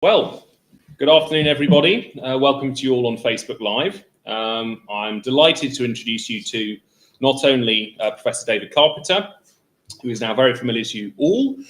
Well, good afternoon, everybody. Welcome to you all on Facebook Live. I'm delighted to introduce you to not only Professor David Carpenter, who is now very familiar to you all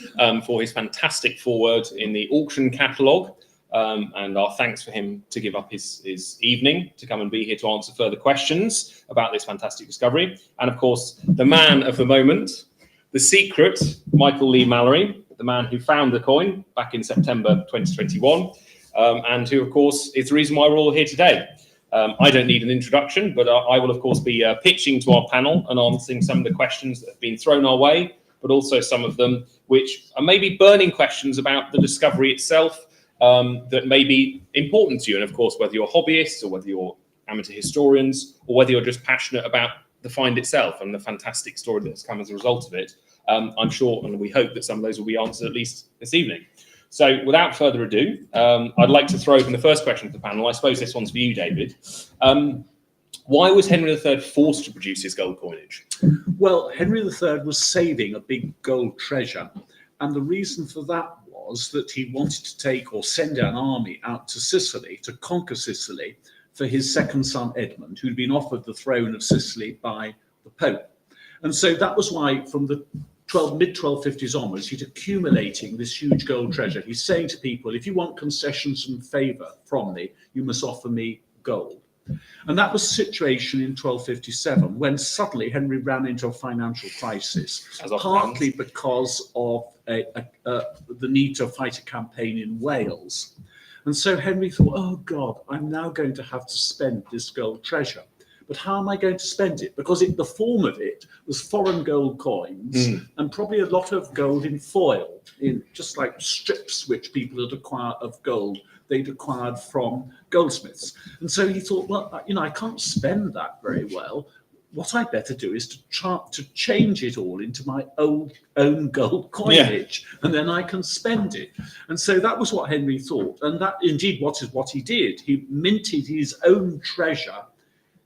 for his fantastic foreword in the auction catalogue, and our thanks for him to give up his evening to come and be here to answer further questions about this fantastic discovery. And of course, the man of the moment, the secret, Michael Leigh-Mallory, the man who found the coin back in September 2021, and who, of course, is the reason why we're all here today. I don't need an introduction, but I will, of course, be pitching to our panel and answering some of the questions that have been thrown our way, but also some of them which are maybe burning questions about the discovery itself that may be important to you. And, of course, whether you're hobbyists or whether you're amateur historians or whether you're just passionate about the find itself and the fantastic story that's come as a result of it, I'm sure and we hope that some of those will be answered at least this evening. So without further ado, I'd like to throw open the first question to the panel. I suppose this one's for you, David. Why was Henry III forced to produce his gold coinage? Well, Henry III was saving a big gold treasure. And the reason for that was that he wanted to take or send an army out to Sicily to conquer Sicily for his second son, Edmund, who'd been offered the throne of Sicily by the Pope. And so that was why from the mid-1250s onwards, he's accumulating this huge gold treasure. He's saying to people, if you want concessions and favour from me, you must offer me gold. And that was the situation in 1257, when suddenly Henry ran into a financial crisis, partly because of the need to fight a campaign in Wales. And so Henry thought, oh God, I'm now going to have to spend this gold treasure. But how am I going to spend it? Because the form of it was foreign gold coins and probably a lot of gold in foil, in just like strips which people had acquired of gold, they'd acquired from goldsmiths. And so he thought, well, I can't spend that very well. What I'd better do is to change it all into my own gold coinage, and then I can spend it. And so that was what Henry thought. And that indeed what he did. He minted his own treasure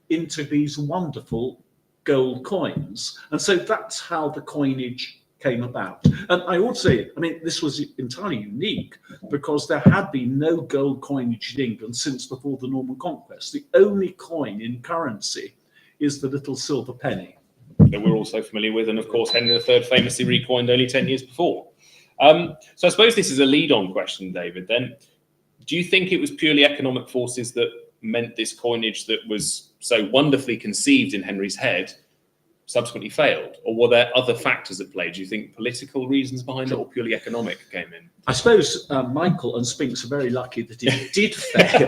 into these wonderful gold coins. And so that's how the coinage came about. And I would say, this was entirely unique because there had been no gold coinage in England since before the Norman Conquest. The only coin in currency is the little silver penny. That we're also familiar with, and of course Henry III famously recoined only 10 years before. So I suppose this is a lead-on question, David, then. Do you think it was purely economic forces that meant this coinage that was so wonderfully conceived in Henry's head subsequently failed? Or were there other factors at play? Do you think political reasons behind it or purely economic came in? I suppose Michael and Spinks are very lucky that it did fail,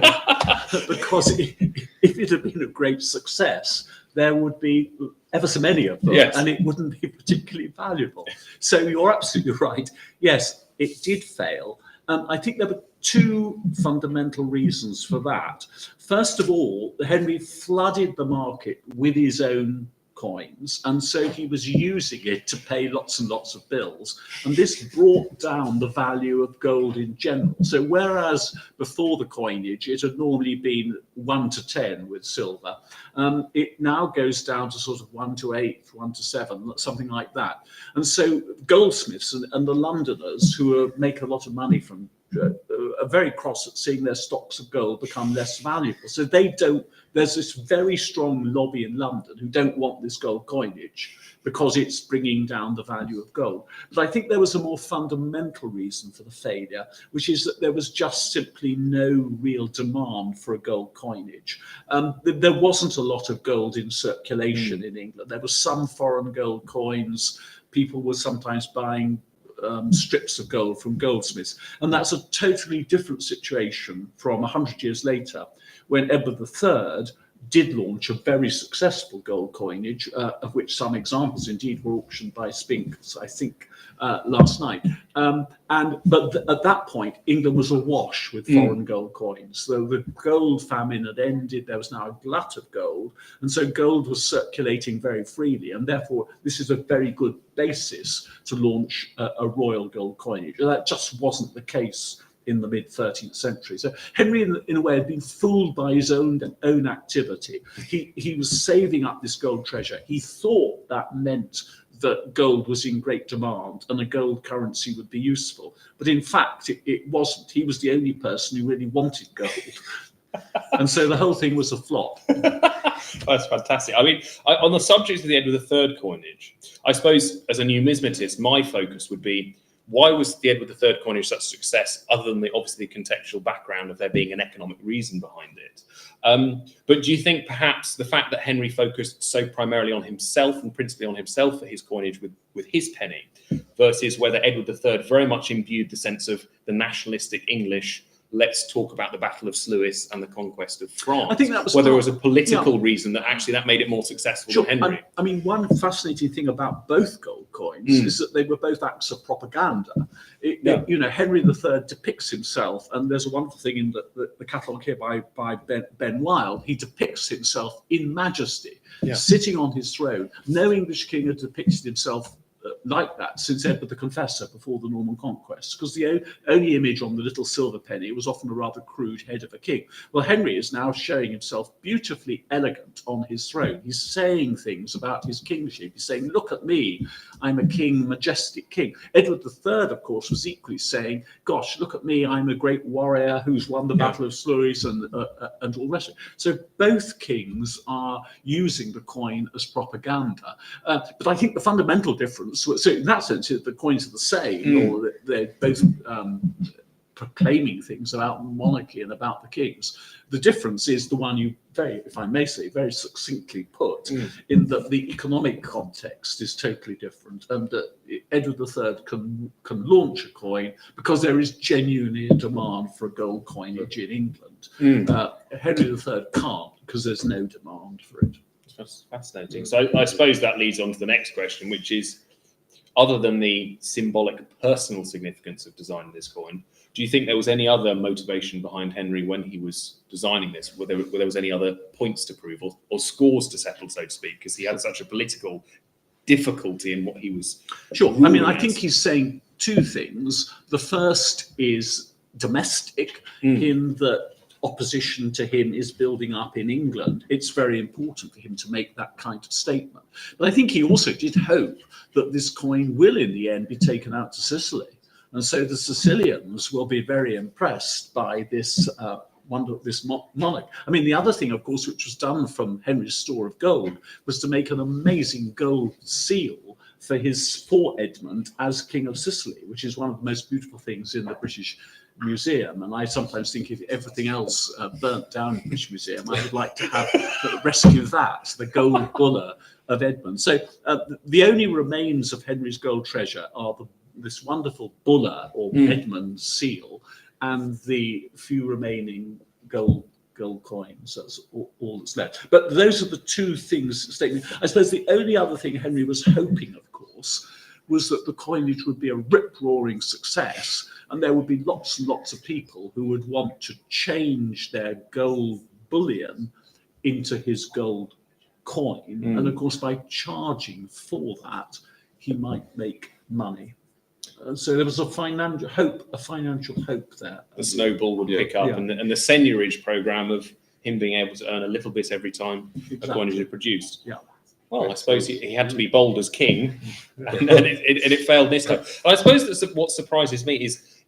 because if it had been a great success, there would be ever so many of them, and it wouldn't be particularly valuable. So you're absolutely right. Yes, it did fail. I think there were two fundamental reasons for that. First of all, Henry flooded the market with his own coins, and so he was using it to pay lots and lots of bills, and this brought down the value of gold in general. So whereas before the coinage it had normally been 1 to 10 with silver, it now goes down to sort of 1 to 8, 1 to 7, something like that. And so goldsmiths and the Londoners, who make a lot of money from are very cross at seeing their stocks of gold become less valuable. So there's this very strong lobby in London who don't want this gold coinage because it's bringing down the value of gold. But I think there was a more fundamental reason for the failure, which is that there was just simply no real demand for a gold coinage. There wasn't a lot of gold in circulation in England. There were some foreign gold coins. People were sometimes buying strips of gold from goldsmiths. And that's a totally different situation from 100 years later, when Edward III did launch a very successful gold coinage, of which some examples indeed were auctioned by SPINK, I think, last night. But at that point, England was awash with foreign gold coins. So the gold famine had ended. There was now a glut of gold. And so gold was circulating very freely. And therefore, this is a very good basis to launch a royal gold coinage. And that just wasn't the case in the mid-13th century. So Henry, in a way, had been fooled by his own activity. He was saving up this gold treasure. He thought that meant that gold was in great demand and a gold currency would be useful. But in fact, it wasn't. He was the only person who really wanted gold. And so the whole thing was a flop. That's fantastic. I mean, on the subject of the Edward III coinage, I suppose as a numismatist, my focus would be, why was the Edward III coinage such a success, other than the obviously contextual background of there being an economic reason behind it? But do you think perhaps the fact that Henry focused so primarily on himself and principally on himself for his coinage with his penny, versus whether Edward III very much imbued the sense of the nationalistic English, let's talk about the Battle of Sluis and the conquest of France? I think that was whether it was a political reason that actually that made it more successful than Henry. I mean, one fascinating thing about both gold coins is that they were both acts of propaganda. Henry III depicts himself, and there's a wonderful thing in the catalogue here by Ben Wilde. He depicts himself in majesty, sitting on his throne. No English king had depicted himself like that since Edward the Confessor before the Norman Conquest, because the only image on the little silver penny was often a rather crude head of a king. Well, Henry is now showing himself beautifully elegant on his throne. He's saying things about his kingship. He's saying, look at me, I'm a king, majestic king. Edward III, of course, was equally saying, gosh, look at me, I'm a great warrior who's won the Battle of Sluis and all the rest of it. So both kings are using the coin as propaganda. But I think the fundamental difference, so in that sense, the coins are the same, or they're both proclaiming things about monarchy and about the kings. The difference is the one you if I may say, very succinctly put, in that the economic context is totally different, and that Edward III can launch a coin because there is genuinely a demand for a gold coinage in England. Henry III can't, because there's no demand for it. That's fascinating. So I suppose that leads on to the next question, which is, other than the symbolic personal significance of designing this coin, do you think there was any other motivation behind Henry when he was designing this? Were there was any other points to prove or scores to settle, so to speak, because he had such a political difficulty in what he was... Sure. I mean, I think he's saying two things. The first is domestic, in that opposition to him is building up in England. It's very important for him to make that kind of statement. But I think he also did hope that this coin will in the end be taken out to Sicily. And so the Sicilians will be very impressed by this monarch. I mean, the other thing, of course, which was done from Henry's store of gold was to make an amazing gold seal for Edmund as King of Sicily, which is one of the most beautiful things in the British Museum. And I sometimes think if everything else burnt down in the British Museum, I would like to have rescue that, the gold buller of Edmund. So the only remains of Henry's gold treasure are this wonderful buller or Edmund seal and the few remaining gold coins. That's all that's left. But those are the two things stating. I suppose the only other thing Henry was hoping, of course, was that the coinage would be a rip-roaring success, and there would be lots and lots of people who would want to change their gold bullion into his gold coin. And of course, by charging for that, he might make money. So there was a financial hope there. The snowball would pick up, and the seigneurage program of him being able to earn a little bit every time a coinage is produced. Yeah. Well, I suppose he had to be bold as king, and it failed this time. And I suppose what surprises me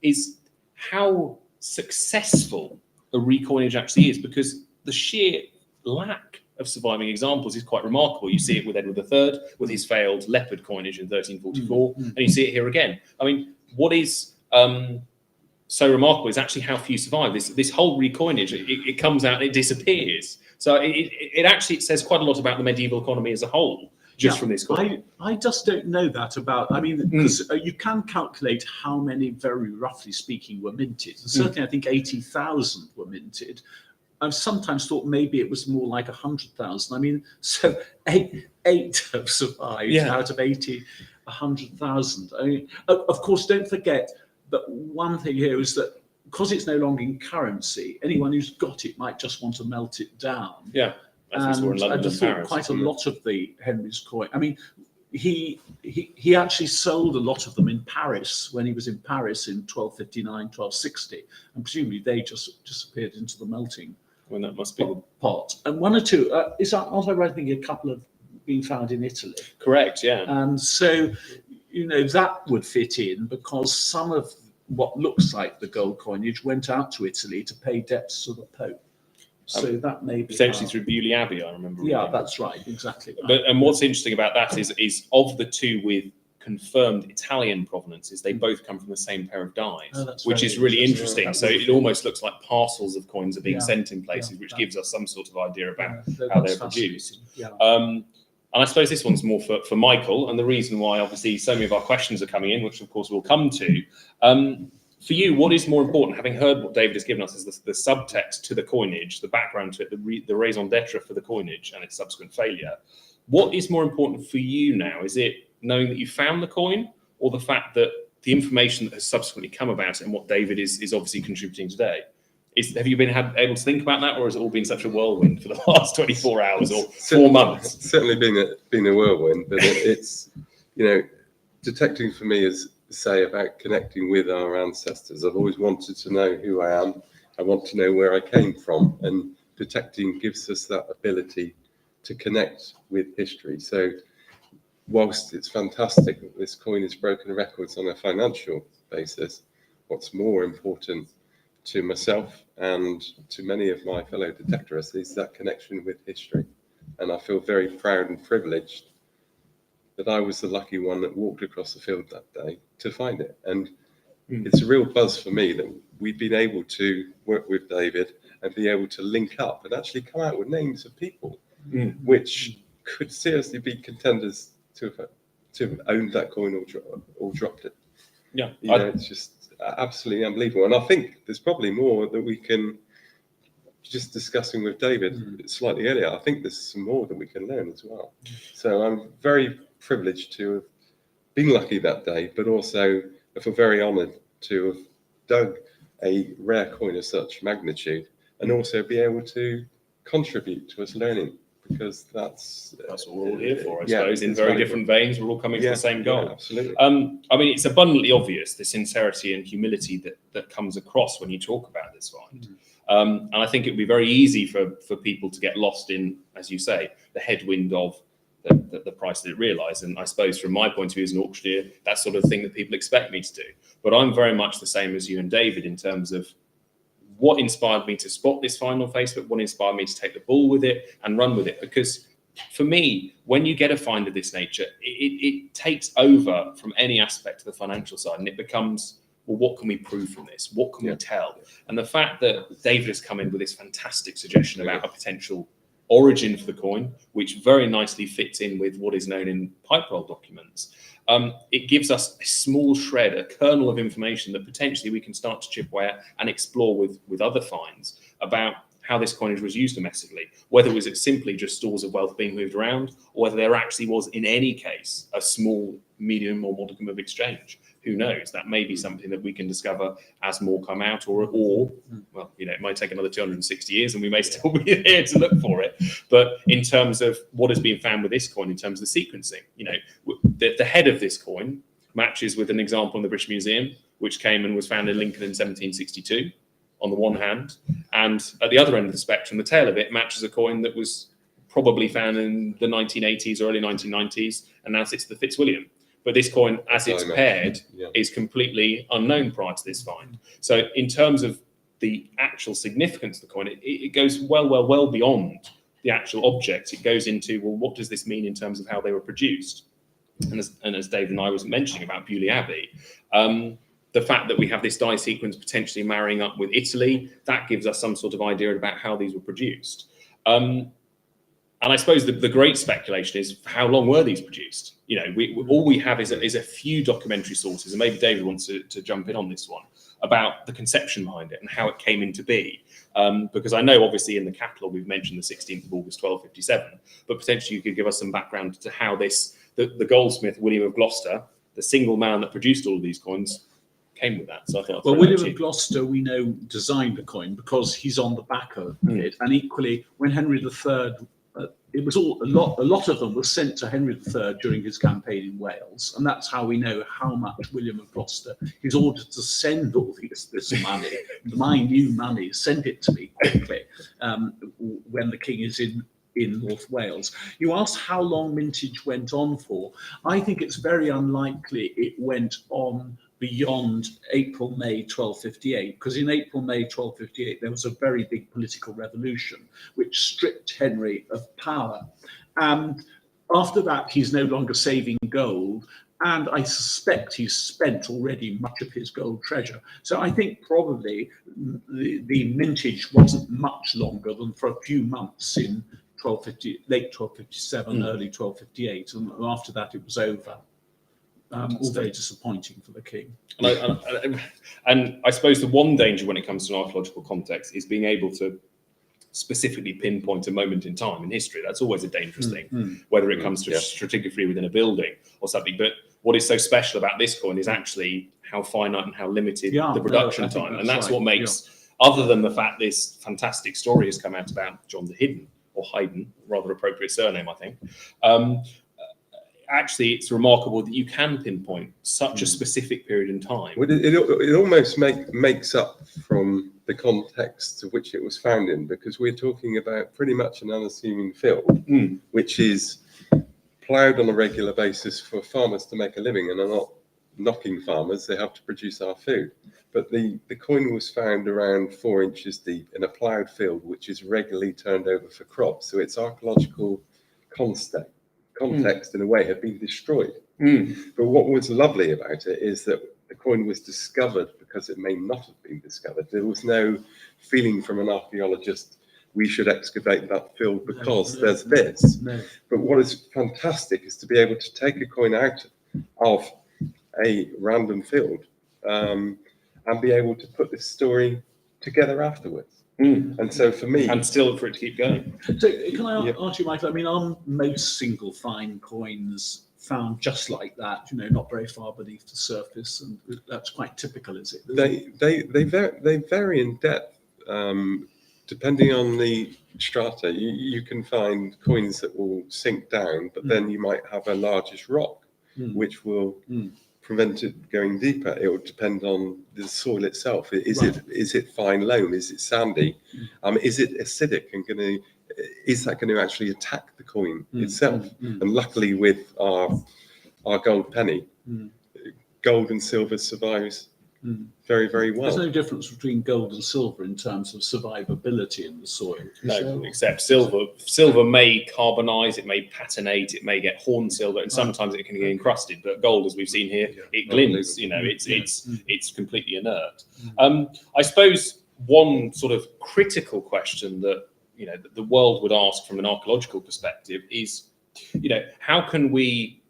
is how successful a recoinage actually is, because the sheer lack of surviving examples is quite remarkable. You see it with Edward III, with his failed leopard coinage in 1344, and you see it here again. I mean, what is so remarkable is actually how few survive. This whole recoinage, it comes out, it disappears. So it actually says quite a lot about the medieval economy as a whole, just from this coin. I just don't know that about, I mean, because you can calculate how many, very roughly speaking, were minted. And certainly, I think 80,000 were minted. I've sometimes thought maybe it was more like 100,000. I mean, so eight have survived out of 100,000. I mean, of course, don't forget that one thing here is that because it's no longer in currency, anyone who's got it might just want to melt it down. Yeah, as we saw in London and Paris. Quite a lot of the Henry's coin. I mean, he actually sold a lot of them in Paris when he was in Paris in 1259, 1260, and presumably they just disappeared into the melting. Well, that must be pot. And one or two, aren't I right thinking a couple of been found in Italy. Correct, yeah. And so, that would fit in because some of what looks like the gold coinage went out to Italy to pay debts to the Pope. So that may be potentially through Beaulieu Abbey, I remember. Yeah, that's right, exactly. Right. And what's interesting about that is of the two with confirmed Italian provenances, they both come from the same pair of dies, which is really interesting. So it almost looks like parcels of coins are being sent in places, which gives us some sort of idea about how they're produced. And I suppose this one's more for Michael, and the reason why obviously so many of our questions are coming in, which of course we'll come to. For you, what is more important, having heard what David has given us, is the subtext to the coinage, the background to it, the raison d'etre for the coinage and its subsequent failure. What is more important for you now? Is it knowing that you found the coin, or the fact that the information that has subsequently come about it and what David is obviously contributing today? Have you been able to think about that, or has it all been such a whirlwind for the last 24 hours or 4 months? Certainly been a whirlwind, but it's, detecting for me is say about connecting with our ancestors. I've always wanted to know who I am. I want to know where I came from, and detecting gives us that ability to connect with history. So whilst it's fantastic that this coin has broken records on a financial basis, what's more important to myself and to many of my fellow detectorists is that connection with history. And I feel very proud and privileged that I was the lucky one that walked across the field that day to find it. And it's a real buzz for me that we've been able to work with David and be able to link up and actually come out with names of people which could seriously be contenders to have owned that coin or dropped it. Yeah, it's just absolutely unbelievable. And I think there's probably more that we can, just discussing with David slightly earlier, I think there's some more that we can learn as well. So I'm very privileged to have been lucky that day, but also I feel very honoured to have dug a rare coin of such magnitude and also be able to contribute to us learning, because that's what we're all here for, I suppose. In very different veins, we're all coming to the same goal. Yeah, absolutely. I mean, it's abundantly obvious the sincerity and humility that comes across when you talk about this find. And I think it would be very easy for people to get lost in, as you say, the headwind of the price that it realised. And I suppose from my point of view as an auctioneer, that's sort of thing that people expect me to do. But I'm very much the same as you and David in terms of what inspired me to spot this find on Facebook, what inspired me to take the ball with it and run with it. Because for me, when you get a find of this nature, it takes over from any aspect of the financial side, and it becomes, well, what can we prove from this? What can we tell? And the fact that David has come in with this fantastic suggestion about a potential origin for the coin, which very nicely fits in with what is known in pipe roll documents, it gives us a small shred, a kernel of information that potentially we can start to chip away at and explore with other finds about how this coinage was used domestically, whether it was simply just stores of wealth being moved around, or whether there actually was, in any case, a small, medium or modicum of exchange. Who knows? That may be something that we can discover as more come out, or well, it might take another 260 years and we may still be here to look for it. But in terms of what has been found with this coin, in terms of the sequencing, the head of this coin matches with an example in the British Museum, which came and was found in Lincoln in 1762, on the one hand, and at the other end of the spectrum, the tail of it matches a coin that was probably found in the 1980s or early 1990s, and now sits at the Fitzwilliam. But this coin, as it's paired, is completely unknown prior to this find. So in terms of the actual significance of the coin, it goes well beyond the actual object. It goes into, well, what does this mean in terms of how they were produced? And as David and I was mentioning about Beaulieu Abbey, the fact that we have this die sequence potentially marrying up with Italy, that gives us some sort of idea about how these were produced. And I suppose the great speculation is, how long were these produced? All we have is a few documentary sources, and maybe David wants to jump in on this one, about the conception behind it and how it came into be. Because I know obviously in the catalogue we've mentioned the 16th of August 1257, but potentially you could give us some background to how the goldsmith William of Gloucester, the single man that produced all of these coins, came with that. So I think William of Gloucester, we know, designed the coin because he's on the back of it, and equally when Henry III. It was a lot of them were sent to Henry III during his campaign in Wales, and that's how we know how much William of Gloucester is ordered to send all this money, my new money, send it to me quickly when the king is in in North Wales. You asked how long mintage went on for. I think it's very unlikely it went on beyond April, May 1258, because in April, May 1258, there was a very big political revolution which stripped Henry of power. And after that, he's no longer saving gold. And I suspect he's spent already much of his gold treasure. So I think probably the mintage wasn't much longer than for a few months in late 1257, early 1258. And after that, it was over. All very disappointing for the king. And I suppose the one danger when it comes to an archaeological context is being able to specifically pinpoint a moment in time in history. That's always a dangerous thing, whether it comes to stratigraphy within a building or something. But what is so special about this coin is actually how finite and how limited the production time. And that's what makes, other than the fact this fantastic story has come out about John the Hidden, or Haydn, rather appropriate surname, I think. Actually, it's remarkable that you can pinpoint such a specific period in time. Well, it almost makes up from the context to which it was found in, because we're talking about pretty much an unassuming field, which is ploughed on a regular basis for farmers to make a living, and are not knocking farmers, they have to produce our food. But the coin was found around 4 inches deep in a ploughed field, which is regularly turned over for crops. So its archaeological context in a way had been destroyed. But what was lovely about it is that the coin was discovered because it may not have been discovered. There was no feeling from an archaeologist, we should excavate that field because there's this. But what is fantastic is to be able to take a coin out of a random field and be able to put this story together afterwards. And so for me, and still for it to keep going. So can I ask you, Michael? I mean, are most single find coins found just like that? You know, not very far beneath the surface, and that's quite typical, is it? They vary in depth depending on the strata. You can find coins that will sink down, but then you might have a largish rock, which will prevent it going deeper. It will depend on the soil itself. Is it fine loam? Is it sandy? Is it acidic and is that going to actually attack the coin itself? And luckily with our gold penny, gold and silver survives very, very well. There's no difference between gold and silver in terms of survivability in the soil. No, except silver. Silver may carbonize, it may patinate, it may get horn silver, and sometimes it can get encrusted. But gold, as we've seen here, it glints. You know, it's completely inert. I suppose one sort of critical question that the world would ask from an archaeological perspective is, how can we,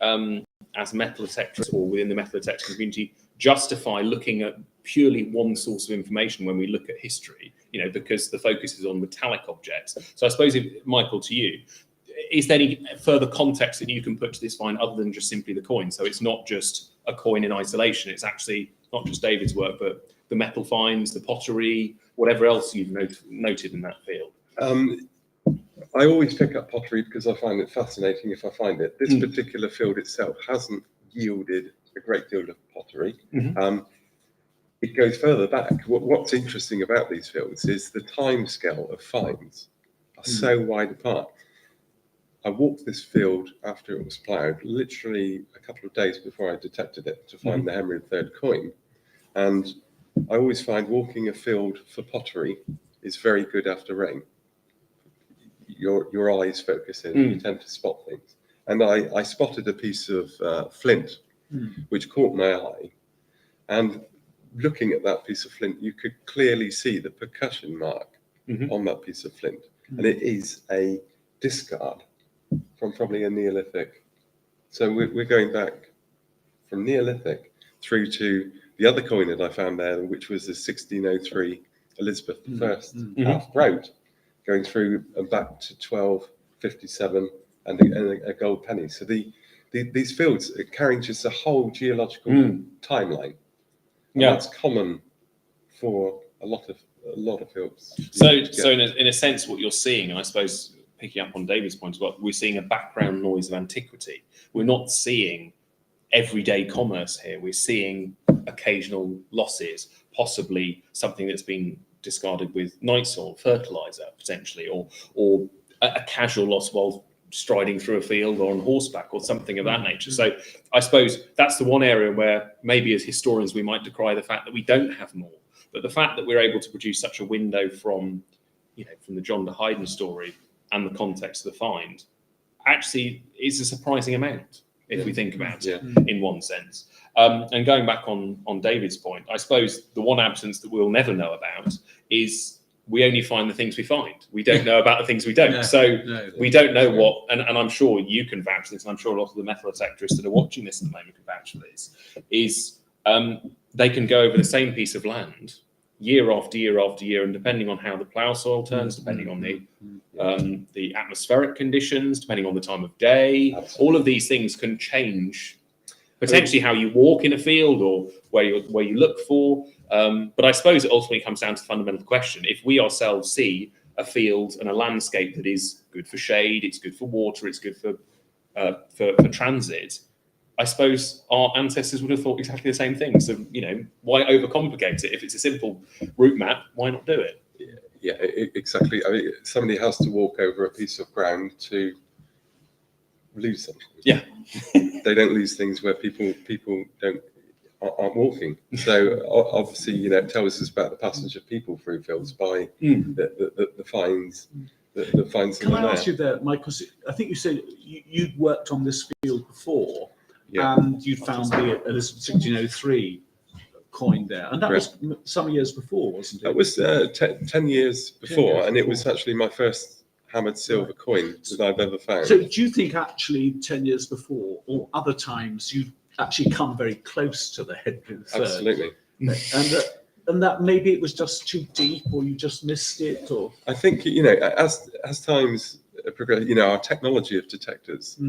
as metal detectors or within the metal detector community, justify looking at purely one source of information when we look at history, because the focus is on metallic objects. So I suppose, Michael, to you, is there any further context that you can put to this find other than just simply the coin? So it's not just a coin in isolation, it's actually not just David's work, but the metal finds, the pottery, whatever else you've noted in that field. I always pick up pottery because I find it fascinating if I find it. This particular field itself hasn't yielded a great deal of pottery. It goes further back. What's interesting about these fields is the time scale of finds are so wide apart. I walked this field after it was ploughed, literally a couple of days before I detected it, to find the Henry III coin. And I always find walking a field for pottery is very good after rain. Your eyes focus in, you tend to spot things. And I spotted a piece of flint, which caught my eye. And looking at that piece of flint, you could clearly see the percussion mark on that piece of flint. And it is a discard from probably a Neolithic. So we're going back from Neolithic through to the other coin that I found there, which was the 1603 Elizabeth I half wrote, going through and back to 1257 and a gold penny. So these fields are carrying just a whole geological timeline. And that's common for a lot of fields. So in a sense, what you're seeing, and I suppose picking up on David's point as well, we're seeing a background noise of antiquity. We're not seeing everyday commerce here. We're seeing occasional losses, possibly something that's been discarded with night soil, fertilizer potentially, or a casual loss while striding through a field or on horseback or something of that nature. So I suppose that's the one area where maybe as historians we might decry the fact that we don't have more, but the fact that we're able to produce such a window from, from the John de Haydn story and the context of the find actually is a surprising amount if we think about it in one sense. And going back on David's point, I suppose the one absence that we'll never know about is we only find the things we find. We don't know about the things we don't. We don't know what, and I'm sure you can vouch for this, and I'm sure a lot of the metal detectorists that are watching this at the moment can vouch for this, is they can go over the same piece of land year after year after year, and depending on how the plough soil turns, depending on the atmospheric conditions, depending on the time of day, all of these things can change potentially how you walk in a field or where you look for. But I suppose it ultimately comes down to the fundamental question. If we ourselves see a field and a landscape that is good for shade, it's good for water, it's good for transit, I suppose our ancestors would have thought exactly the same thing. So, why overcomplicate it? If it's a simple route map, why not do it? Yeah, exactly. I mean, somebody has to walk over a piece of ground to lose something. Yeah. They don't lose things where people aren't walking. So obviously, it tells us about the passage of people through fields by the finds. The finds. Can I ask you there, Mike? Because I think you said you'd worked on this field before, and you'd found the Elizabeth 1603 coin there, and that was some years before, wasn't it? That was 10 years before, and it was actually my first hammered silver coin that I've ever found. So do you think actually 10 years before or other times you'd actually come very close to the Henry III? Absolutely. And that maybe it was just too deep or you just missed it? Or I think, as times progress, our technology of detectors,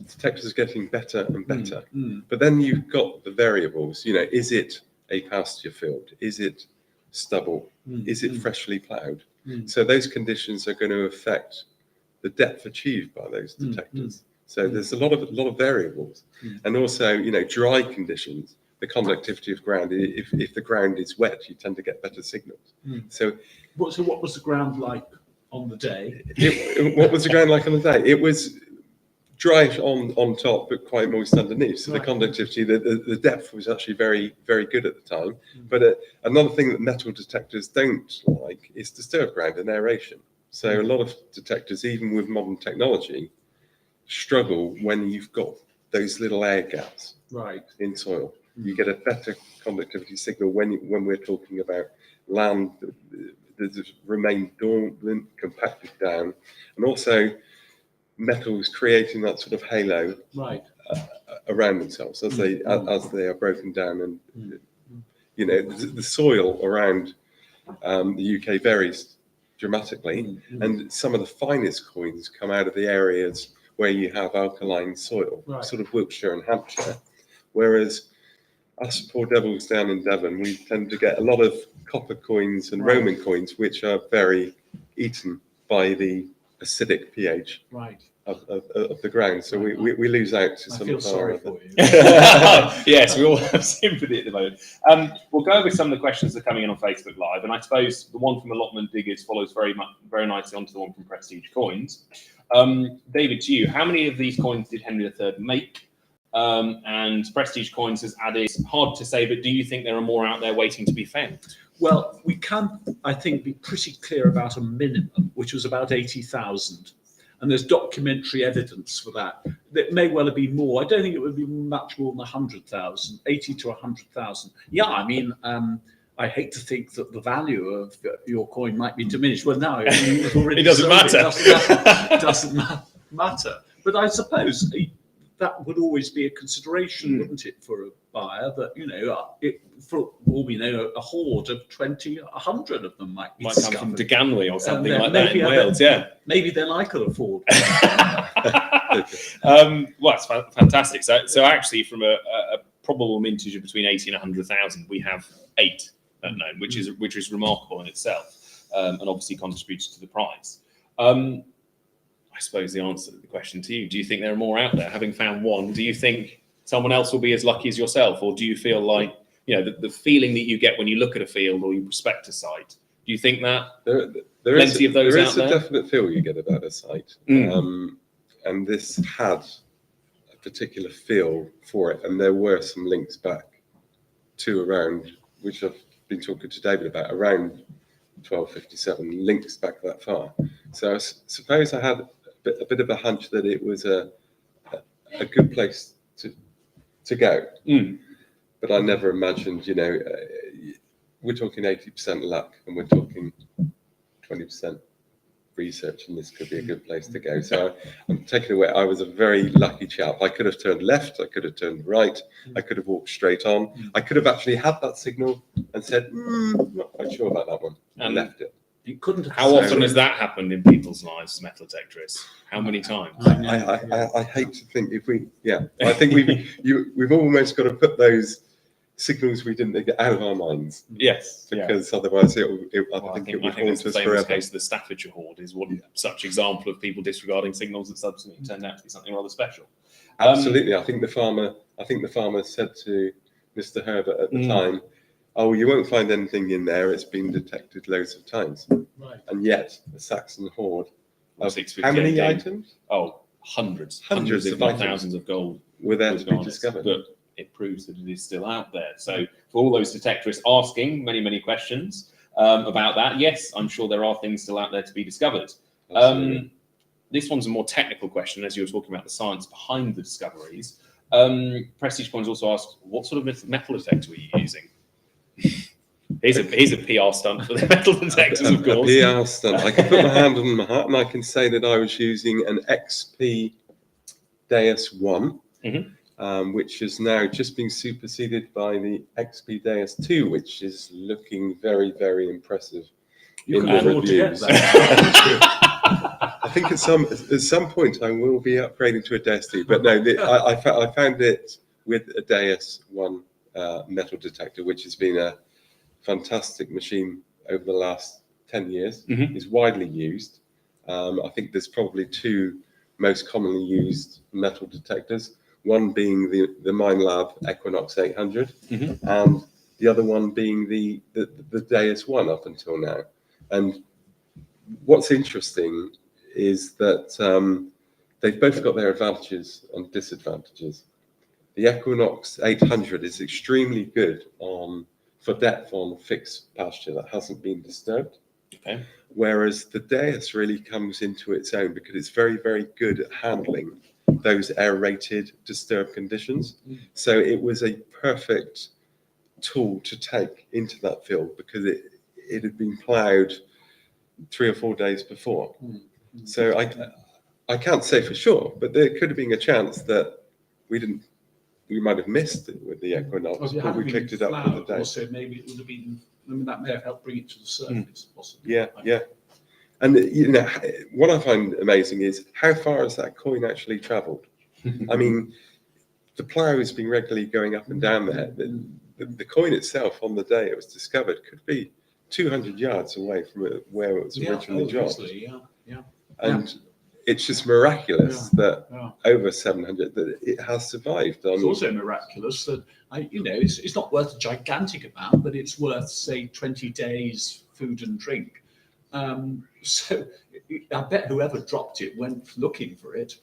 detectors are getting better and better. But then you've got the variables, is it a pasture field? Is it stubble? Is it freshly ploughed? So those conditions are going to affect the depth achieved by those detectors. So there's a lot of variables, and also dry conditions, the conductivity of ground. If the ground is wet, you tend to get better signals. So what was the ground like on the day? What was the ground like on the day? It was dry on top, but quite moist underneath. So the conductivity, the depth was actually very, very good at the time. But another thing that metal detectors don't like is disturbed ground and aeration. So a lot of detectors, even with modern technology, struggle when you've got those little air gaps in soil. You get a better conductivity signal when we're talking about land that has remained dormant, compacted down, and also metals creating that sort of halo around themselves as they are broken down. And the soil around the UK varies dramatically, and some of the finest coins come out of the areas where you have alkaline soil, sort of Wiltshire and Hampshire, whereas us poor devils down in Devon, we tend to get a lot of copper coins and Roman coins, which are very eaten by the acidic pH of the ground. So we lose out to some of sorry for you. Yes, we all have sympathy at the moment. We'll go over some of the questions that are coming in on Facebook Live, and I suppose the one from Allotment Diggers follows very nicely onto the one from Prestige Coins. David, to you, how many of these coins did Henry III make? And Prestige Coins has added, hard to say, but do you think there are more out there waiting to be found? Well, we can, I think, be pretty clear about a minimum, which was about 80,000. And there's documentary evidence for that. It may well have been more. I don't think it would be much more than 100,000, 80 to 100,000. Yeah, I mean, I hate to think that the value of your coin might be diminished. Well, no, it doesn't matter. It doesn't matter. But I suppose that would always be a consideration, wouldn't it, for a buyer? That for all we know, a horde of 20, 100 of them might come from Deganwy or something like that in Wales. Maybe then I could afford. Well, it's fantastic. So actually, from a probable mintage of between 80 and 100,000, we have 8 unknown, which is remarkable in itself, and obviously contributes to the prize. I suppose the answer to the question to you, do you think there are more out there? Having found one, do you think someone else will be as lucky as yourself? Or do you feel like, the feeling that you get when you look at a field or you prospect a site, do Do you think that there plenty of those out there? There is a definite feel you get about a site, and this had a particular feel for it, and there were some links back to around, which I've been talking to David about, around 1257, links back that far. So I suppose I had a bit of a hunch that it was a good place to go, but I never imagined, we're talking 80% luck and we're talking 20% research, and this could be a good place to go. So I'm taking away, I was a very lucky chap. I could have turned left, I could have turned right, I could have walked straight on, I could have actually had that signal and said, not quite sure about that one, and left it. You couldn't have. How often has that happened in people's lives, metal detectorists? How many times? I hate to think I think we've almost got to put those signals we didn't get out of our minds. Yes, because otherwise I think it would haunt us the famous forever. case of the Staffordshire hoard is one such example of people disregarding signals that subsequently turned out to be something rather special. Absolutely, I think the farmer said to Mr. Herbert at the time, "Oh, you won't find anything in there. It's been detected loads of times." Right. And yet the Saxon hoard of 658 how many game. items? Oh, hundreds Hundreds if of not items thousands of gold were there with to be garnets, discovered. but it proves that it is still out there. So for all those detectorists asking many questions about that, yes, I'm sure there are things still out there to be discovered. This one's a more technical question, as you were talking about the science behind the discoveries. Prestige Coins also asked, what sort of metal detector were you using? Here's a PR stunt for the metal detectors, of course. A PR stunt. I can put my hand on my heart and I can say that I was using an XP Deus 1, which is now just being superseded by the XP Deus 2, which is looking very impressive. You can afford to get that. I think at some point I will be upgrading to a Deus 2, but no, I found it with a Deus 1 metal detector, which has been a fantastic machine over the last 10 years. It's widely used. I think there's probably two most commonly used metal detectors, one being the Minelab Equinox 800 and the other one being the Deus 1 up until now. And what's interesting is that they've both got their advantages and disadvantages. The Equinox 800 is extremely good for depth on fixed pasture that hasn't been disturbed. Okay. Whereas the Deus really comes into its own because it's very good at handling those aerated, disturbed conditions. So it was a perfect tool to take into that field because it had been ploughed 3 or 4 days before. So I can't say for sure, but there could have been a chance that we might have missed it with the Equinox, but we picked it up with the Deus. Also, maybe it would have been. I mean, that may have helped bring it to the surface, possibly. Yeah. And what I find amazing is how far has that coin actually travelled? I mean, the plough has been regularly going up and down there. The coin itself on the day it was discovered could be 200 yards away from where it was originally dropped. And it's just miraculous that over 700 that it has survived. It's also miraculous that it's not worth a gigantic amount, but it's worth, say, 20 days food and drink. So I bet whoever dropped it went looking for it.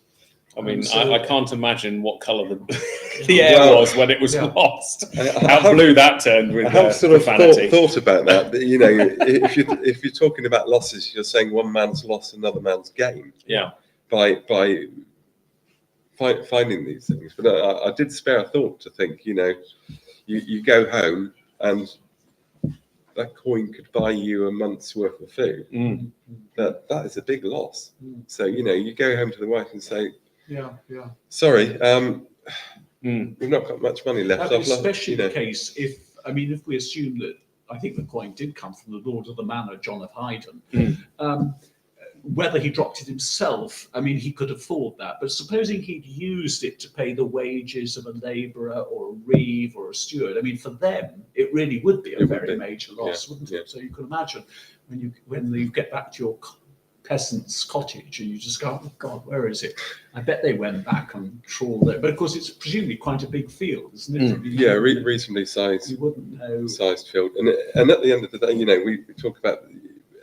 I mean, I can't imagine what colour the air was when it was lost. How blue that turned with I have sort of profanity. thought about that. But, if you're talking about losses, you're saying one man's lost, another man's gain. Yeah. By finding these things, but I did spare a thought to think. You go home and that coin could buy you a month's worth of food. That is a big loss. So you go home to the wife and say, sorry, we've not got much money left. Especially the case if we assume that I think the coin did come from the Lord of the Manor, John of Haydn. Whether he dropped it himself, he could afford that. But supposing he'd used it to pay the wages of a labourer or a reeve or a steward, for them, it really would be a very major loss, wouldn't it? So you can imagine when you get back to your peasant's cottage, and you just go, oh God, where is it? I bet they went back and trawled it, but of course it's presumably quite a big field, isn't it? Yeah, reasonably sized. You wouldn't know. Sized field, and at the end of the day, we talk about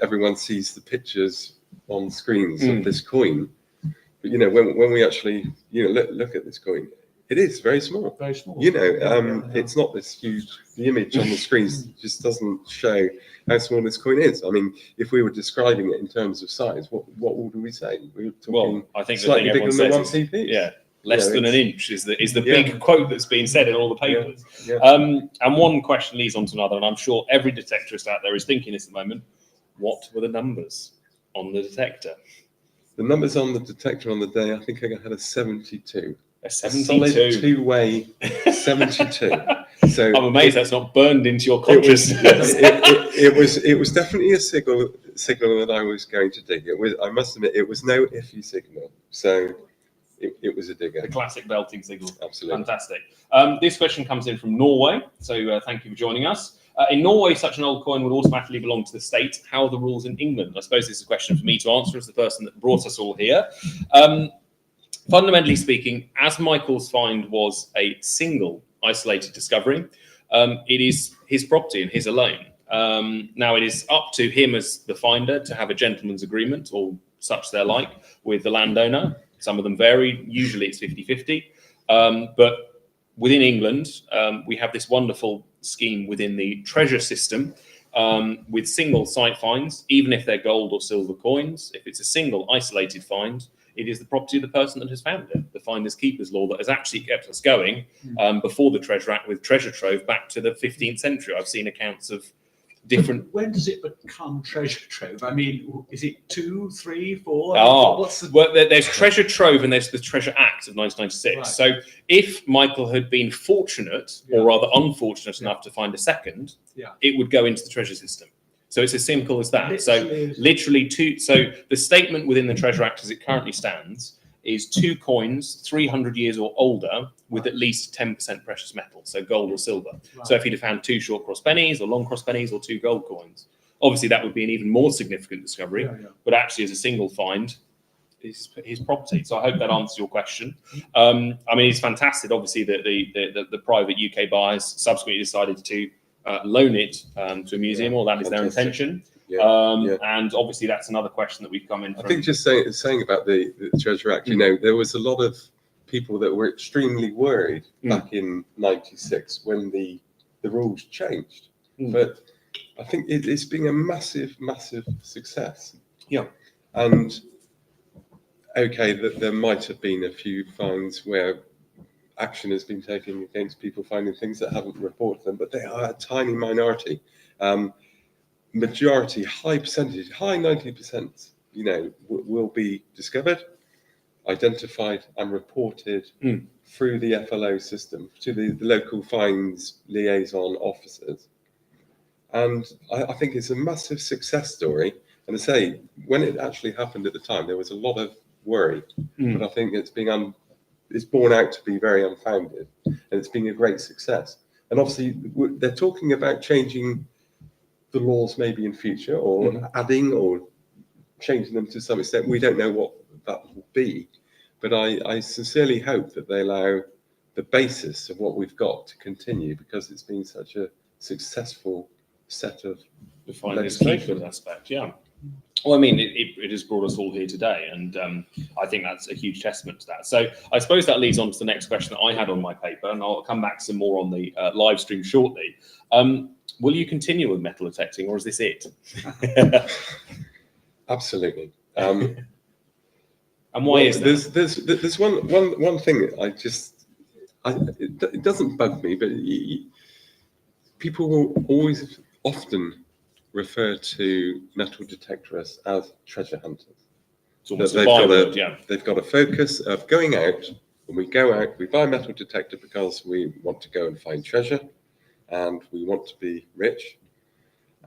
everyone sees the pictures on screens of this coin, but when we actually look at this coin, it is very small. Very small. It's not this huge. The image on the screens just doesn't show how small this coin is. I mean, if we were describing it in terms of size, what would we say? We're talking I think slightly the thing bigger than everyone one says CP. yeah, less than an inch is the big quote that's being said in all the papers. Yeah. And one question leads on to another, and I'm sure every detectorist out there is thinking this at the moment. What were the numbers on the detector? The numbers on the detector on the day, I think I had a 72. A Solid 72. two-way 72. So I'm amazed that's not burned into your consciousness. It was definitely a signal that I was going to dig. I must admit, it was no iffy signal. So it was a digger. The classic belting signal. Absolutely. Fantastic. This question comes in from Norway. So thank you for joining us. In Norway, such an old coin would automatically belong to the state. How are the rules in England? I suppose this is a question for me to answer as the person that brought us all here. Fundamentally speaking, as Michael's find was a single isolated discovery, it is his property and his alone. Now, it is up to him as the finder to have a gentleman's agreement or such they're like with the landowner. Some of them vary. Usually it's 50-50. But within England, we have this wonderful scheme within the treasure system with single site finds, even if they're gold or silver coins. If it's a single isolated find, it is the property of the person that has found it. The finders keepers law that has actually kept us going before the Treasure Act with treasure trove back to the 15th century. I've seen accounts of different. When does it become treasure trove? I mean, is it 2, 3, 4? Well, there's treasure trove and there's the Treasure Act of 1996. Right. So if Michael had been fortunate, or rather unfortunate enough to find a second, it would go into the treasure system. So it's as simple as that. Literally two. So the statement within the Treasure Act as it currently stands is 2 coins 300 years or older with at least 10% precious metal, so gold or silver. Right. So if he'd have found 2 short cross pennies or long cross pennies or 2 gold coins, obviously that would be an even more significant discovery. But actually, as a single find, is his property. So I hope that answers your question. I mean, it's fantastic. Obviously, the private UK buyers subsequently decided to loan it to a museum, or that is their intention. And obviously that's another question that we've come in from. I think just saying about the Treasure Act, there was a lot of people that were extremely worried back in 96 when the rules changed. But I think it's been a massive success. And okay, there might have been a few fines where action has been taken against people finding things that haven't reported them, but they are a tiny minority. Majority, high percentage, high 90%, will be discovered, identified and reported through the FLO system to the local fines liaison officers. And I think it's a massive success story. And I say, when it actually happened at the time, there was a lot of worry, but I think it's borne out to be very unfounded, and it's been a great success. And obviously, they're talking about changing the laws maybe in future, or adding or changing them to some extent. We don't know what that will be, but I sincerely hope that they allow the basis of what we've got to continue, because it's been such a successful set of legislation aspect. Well, I mean, it has brought us all here today, and I think that's a huge testament to that. So I suppose that leads on to the next question that I had on my paper, and I'll come back some more on the live stream shortly. Will you continue with metal detecting, or is this it? Absolutely. And why is that? There's one thing that it doesn't bug me, but people will often refer to metal detectorists as treasure hunters. They've got a focus of going out. When we go out, we buy a metal detector because we want to go and find treasure, and we want to be rich.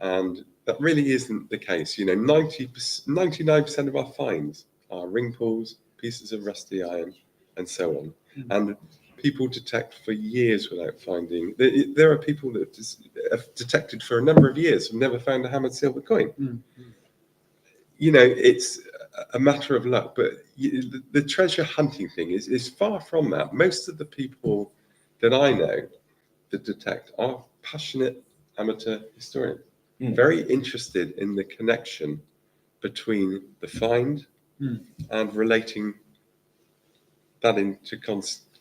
And that really isn't the case. 99% of our finds are ring pulls, pieces of rusty iron, and so on. And people detect for years without finding. There are people that have detected for a number of years and never found a hammered silver coin. it's a matter of luck, but the treasure hunting thing is far from that. Most of the people that I know that detect are passionate amateur historians, very interested in the connection between the find and relating that into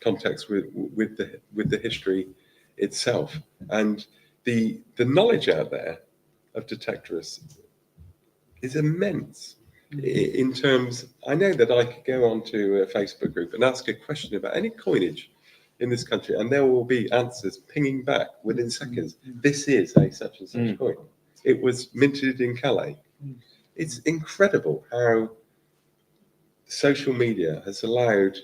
context with the history itself. And the knowledge out there of detectorists is immense. In terms, I know that I could go onto a Facebook group and ask a question about any coinage in this country, and there will be answers pinging back within seconds. This is a such and such coin. It was minted in Calais. It's incredible how social media has allowed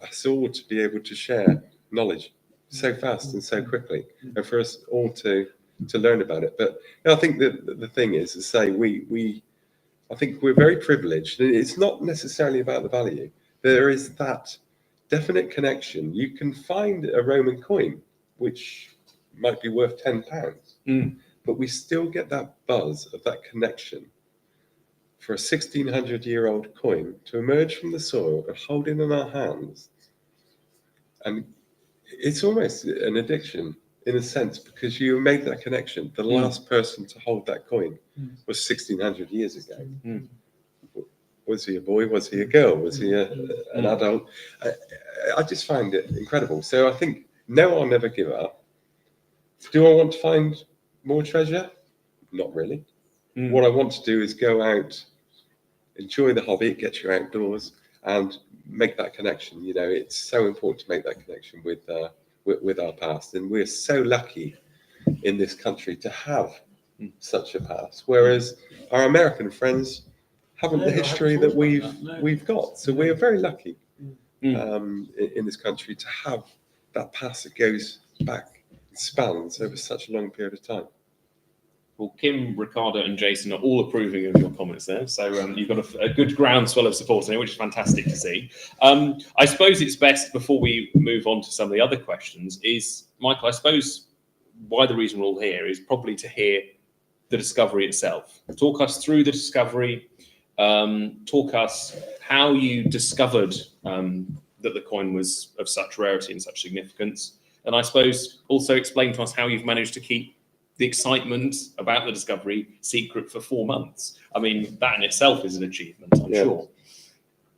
us all to be able to share knowledge so fast and so quickly, and for us all to learn about it. But I think that the thing is to say I think we're very privileged, and it's not necessarily about the value. There is that definite connection. You can find a Roman coin which might be worth £10, but we still get that buzz of that connection. For a 1600-year-old coin to emerge from the soil and hold it in our hands, and it's almost an addiction in a sense, because you made that connection. The last person to hold that coin was 1600 years ago. Was he a boy? Was he a girl? Was he an adult? I just find it incredible. So I think, no, I'll never give up. Do I want to find more treasure? Not really. What I want to do is go out, enjoy the hobby, it gets you outdoors, and make that connection. It's so important to make that connection with our past, and we're so lucky in this country to have such a past, whereas our American friends haven't the history that we've got. So we're very lucky in this country to have that past that goes back, spans over such a long period of time. Well, Kim, Ricardo, and Jason are all approving of your comments there. So you've got a good groundswell of support in it, which is fantastic to see. I suppose it's best, before we move on to some of the other questions, is, Michael, I suppose why the reason we're all here is probably to hear the discovery itself. Talk us through the discovery. Talk us how you discovered that the coin was of such rarity and such significance. And I suppose also explain to us how you've managed to keep the excitement about the discovery secret for 4 months. I mean, that in itself is an achievement, I'm sure.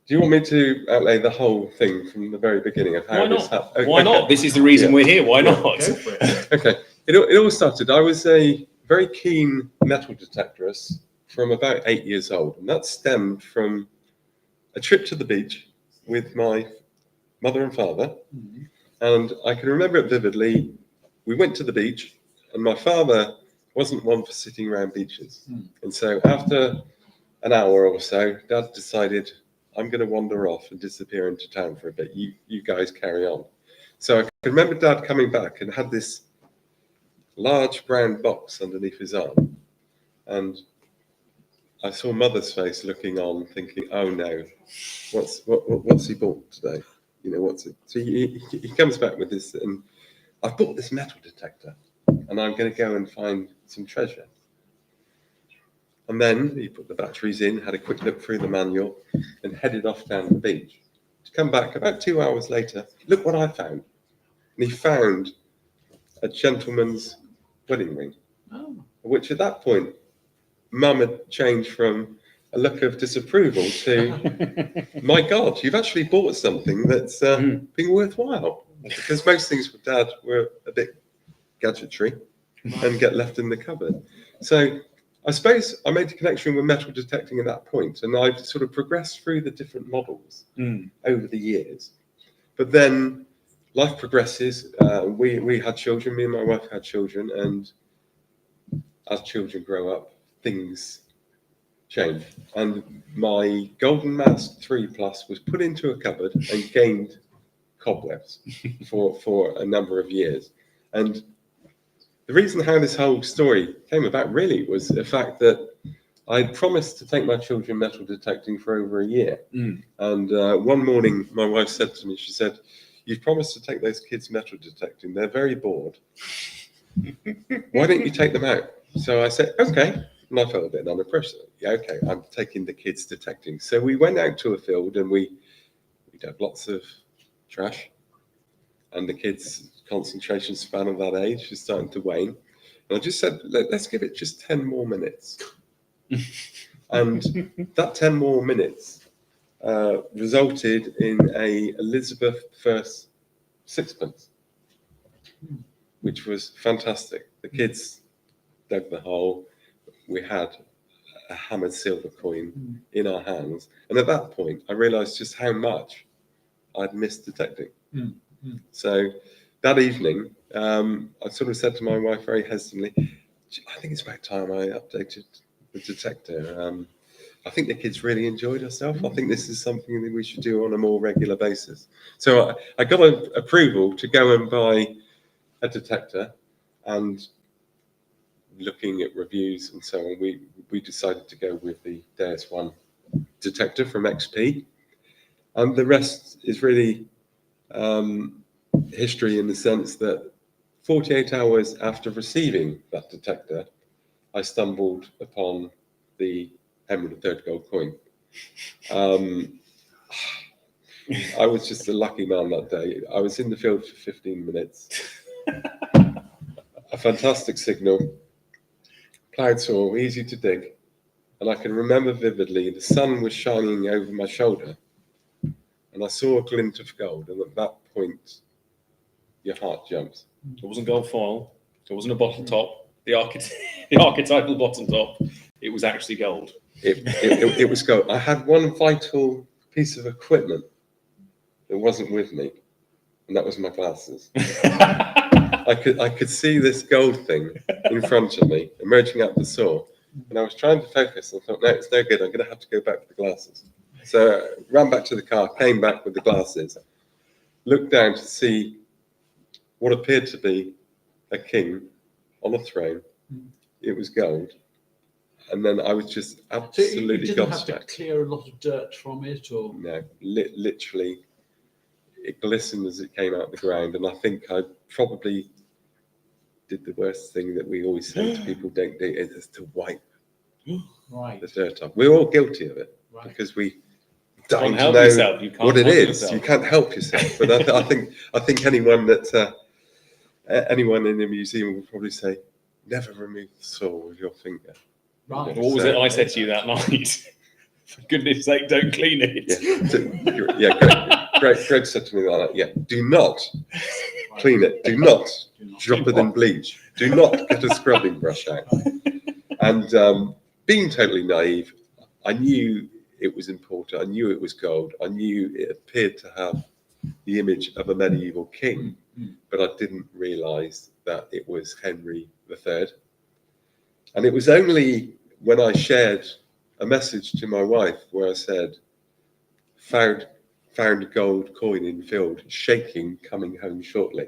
Do you want me to outlay the whole thing from the very beginning of how this happened? Okay. Why not? This is the reason we're here. Why not? Go for it. Okay. It all started, I was a very keen metal detectorist from about 8 years old. And that stemmed from a trip to the beach with my mother and father. And I can remember it vividly. We went to the beach, and my father wasn't one for sitting around beaches. And so after an hour or so, Dad decided, I'm going to wander off and disappear into town for a bit. You guys carry on. So I can remember Dad coming back and had this large brown box underneath his arm. And I saw Mother's face looking on, thinking, oh no, what's he bought today? What's it? So he comes back with this, and I bought this metal detector, and I'm going to go and find some treasure. And then he put the batteries in, had a quick look through the manual, and headed off down the beach. To come back about 2 hours later, look what I found. And he found a gentleman's wedding ring, which at that point, Mum had changed from a look of disapproval to, my God, you've actually bought something that's been worthwhile. Because most things with Dad were a bit gadgetry and get left in the cupboard. So I suppose I made the connection with metal detecting at that point, and I've sort of progressed through the different models over the years. But then life progresses. We had children, me and my wife had children, and as children grow up, things change. And my Golden Mask 3 Plus was put into a cupboard and gained cobwebs for a number of years. And the reason how this whole story came about really was the fact that I promised to take my children metal detecting for over a year. And one morning my wife said to me, she said, you've promised to take those kids metal detecting. They're very bored. Why don't you take them out? So I said, okay. And I felt a bit under pressure. Yeah, okay, I'm taking the kids detecting. So we went out to a field and we dug lots of trash. And the kids' concentration span of that age is starting to wane. And I just said, let's give it just 10 more minutes. And that 10 more minutes resulted in a Elizabeth I sixpence, which was fantastic. The kids dug the hole. We had a hammered silver coin in our hands. And at that point, I realized just how much I'd missed detecting. So that evening, I sort of said to my wife very hesitantly, I think it's about time I updated the detector. I think the kids really enjoyed herself. I think this is something that we should do on a more regular basis. So I got approval to go and buy a detector, and looking at reviews and so on, we decided to go with the Deus One detector from XP. And the rest is really history, in the sense that 48 hours after receiving that detector, I stumbled upon the Henry III gold coin. I was just a lucky man that day. I was in the field for 15 minutes. A fantastic signal, ploughed soil, easy to dig. And I can remember vividly, the sun was shining over my shoulder and I saw a glint of gold. And at that point, your heart jumps. It wasn't gold foil. It wasn't a bottle top. The archetypal bottom top. It was actually gold. It was gold. I had one vital piece of equipment that wasn't with me, and that was my glasses. I could see this gold thing in front of me emerging out the soil, and I was trying to focus. And I thought, no, it's no good. I'm going to have to go back for the glasses. So I ran back to the car, came back with the glasses, looked down to see what appeared to be a king on a throne. It was gold. And then I was just absolutely so you didn't have to gobsmacked. clear a lot of dirt from it, or No, literally, it glistened as it came out of the ground. And I think I probably did the worst thing that we always say to people, don't do, is to wipe the dirt off. We're all guilty of it because we don't help know yourself. You can't what it help is. yourself. You can't help yourself. But I think anyone that anyone in a museum would probably say, never remove the soil with your finger. right? What was it I said to you that night? For goodness sake, don't clean it. Greg said to me that, do not clean it. Do not drop it in bleach. Do not get a scrubbing brush out. And being totally naive, I knew it was important. I knew it was gold. I knew it appeared to have the image of a medieval king, but I didn't realise that it was Henry III. And it was only when I shared a message to my wife where I said, found a gold coin in field, shaking, coming home shortly.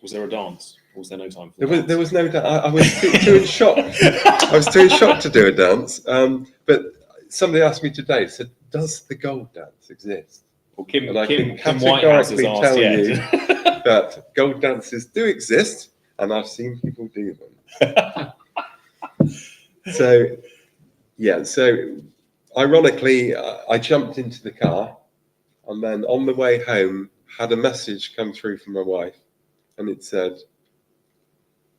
Was there a dance? Or was there no time for There was no dance. I was too in shock. I was too in shock to do a dance. But somebody asked me today, said, does the gold dance exist? Well, Kim Can Whitehouse has categorically asked tell yet. you that gold dances do exist, and I've seen people do them. So ironically, I jumped into the car, and then on the way home, had a message come through from my wife, and it said,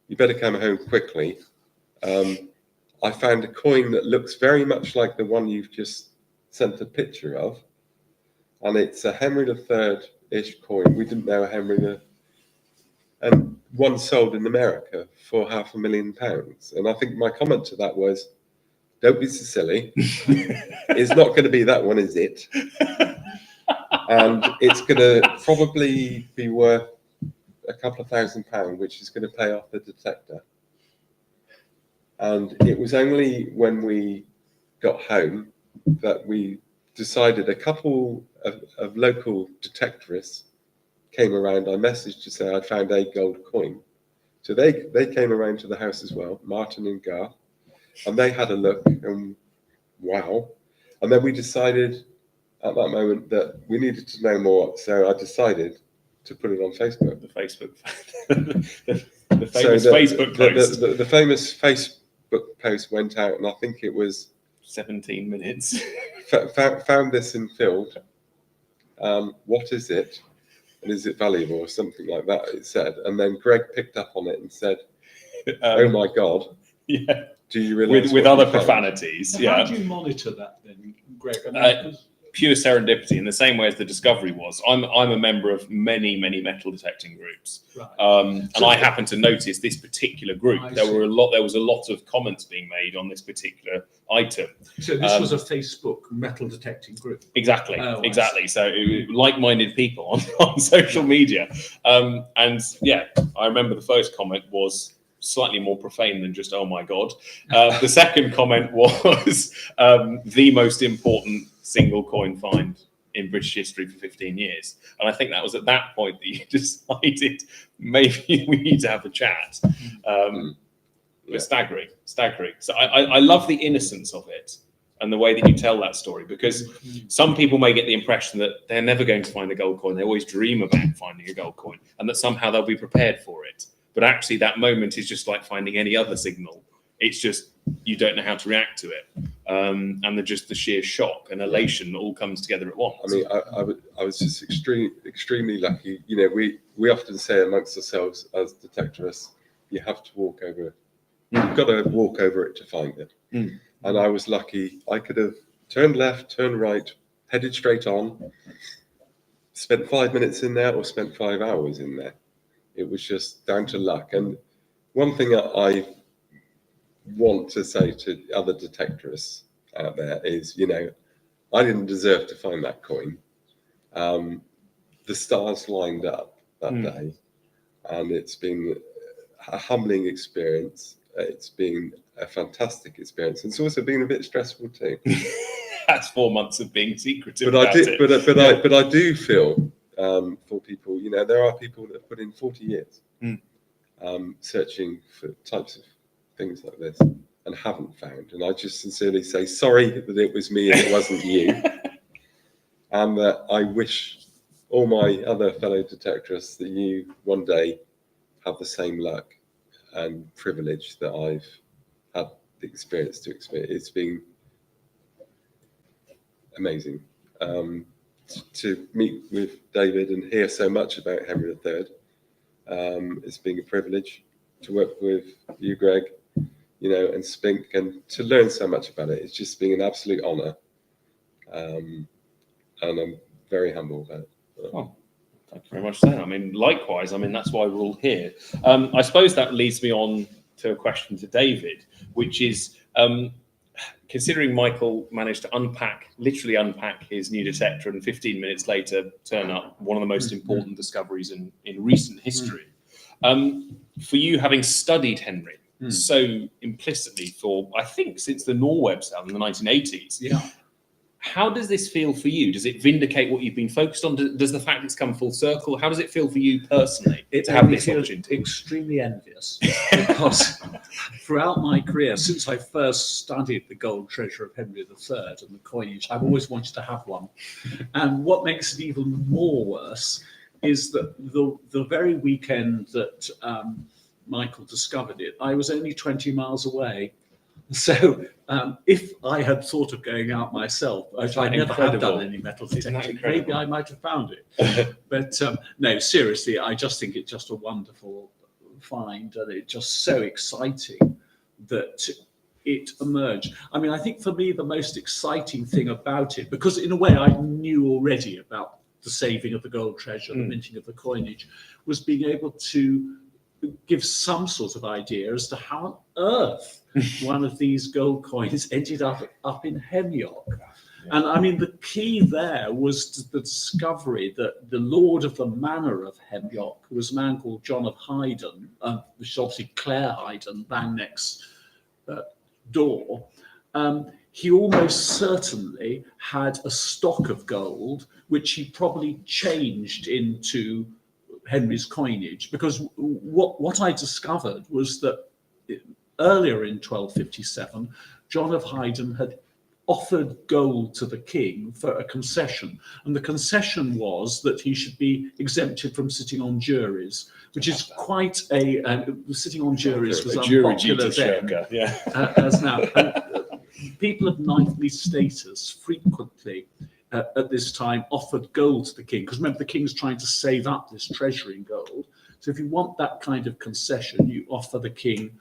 you better come home quickly. I found a coin that looks very much like the one you've just sent a picture of, and it's a Henry III-ish coin. We didn't know and one sold in America for £500,000. And I think my comment to that was, don't be so silly. It's not going to be that one, is it? And it's going to probably be worth a couple of £1,000, which is going to pay off the detector. And it was only when we got home that we decided, a couple of local detectorists came around. I messaged to say I found a gold coin. So they came around to the house as well, Martin and Garth, and they had a look, and wow. And then we decided at that moment that we needed to know more. So I decided to put it on Facebook. The Facebook, the famous Facebook post. The famous book post went out, and I think it was 17 minutes. Found this in Field. What is it? And is it valuable or something like that? It said, and then Greg picked up on it and said, "Oh my God! Yeah, do you realise with other profanities?" So yeah. How do you monitor that then, Greg? I mean, Pure serendipity, in the same way as the discovery was. I'm a member of many metal detecting groups, right. And I happened to notice this particular group. There was a lot of comments being made on this particular item. So this was a Facebook metal detecting group. Exactly, exactly. So like-minded people on social media, and yeah, I remember the first comment was slightly more profane than just "oh my God." The second comment was the most important single coin find in British history for 15 years. And I think that was at that point that you decided maybe we need to have a chat. But staggering. So I love the innocence of it and the way that you tell that story, because some people may get the impression that they're never going to find a gold coin. They always dream about finding a gold coin and that somehow they'll be prepared for it. But actually that moment is just like finding any other signal. It's just you don't know how to react to it, and the sheer shock and elation all comes together at once. I mean, I was just extremely lucky. You know, we often say amongst ourselves as detectorists, you have to walk over it. You've got to walk over it to find it. And I was lucky. I could have turned left, turned right, headed straight on, spent 5 minutes in there, or spent 5 hours in there. It was just down to luck. And one thing that I want to say to other detectorists out there is, you know, I didn't deserve to find that coin. The stars lined up that day, and it's been a humbling experience. It's been a fantastic experience. It's also been a bit stressful too. That's 4 months of being secretive. But I do feel for people, you know, there are people that have put in 40 years searching for types of things like this and haven't found. And I just sincerely say sorry that it was me and it wasn't you. And that I wish all my other fellow detectorists that you one day have the same luck and privilege that I've had the experience to experience. It's been amazing to meet with David and hear so much about Henry III. It's been a privilege to work with you, Greg, you know, and SPINK, and to learn so much about it. It's just been an absolute honour, and I'm very humble about it. Oh, thank you very much, Sam. I mean, likewise. I mean, that's why we're all here. I suppose that leads me on to a question to David, which is, considering Michael managed to literally unpack his new detector, and 15 minutes later turn up one of the most important discoveries in recent history. For you, having studied Henry so implicitly for, I think, since the Norweb sale in the 1980s, how does this feel for you? Does it vindicate what you've been focused on? Does the fact it's come full circle? How does it feel for you personally to have this opportunity? Extremely envious, because throughout my career, since I first studied the gold treasure of Henry III and the coinage, I've always wanted to have one. And what makes it even more worse is that the very weekend that Michael discovered it, I was only 20 miles away. So if I had thought of going out myself, which I never have done any metal detecting, maybe I might have found it. But no, seriously, I just think it's just a wonderful find, and it's just so exciting that it emerged. I mean, I think for me, the most exciting thing about it, because in a way I knew already about the saving of the gold treasure, the minting of the coinage, was being able to give some sort of idea as to how on earth one of these gold coins ended up in Hemyock. And I mean, the key there was the discovery that the lord of the manor of Hemyock was a man called John of Haydon, which is obviously Clare Haydon, bang next door. He almost certainly had a stock of gold, which he probably changed into Henry's coinage, because what I discovered was that earlier in 1257, John of Haydon had offered gold to the king for a concession. And the concession was that he should be exempted from sitting on juries, which is quite sitting on juries was unpopular then, as now. And people of knightly status frequently at this time offered gold to the king, because remember, the king's trying to save up this treasury in gold. So if you want that kind of concession, you offer the king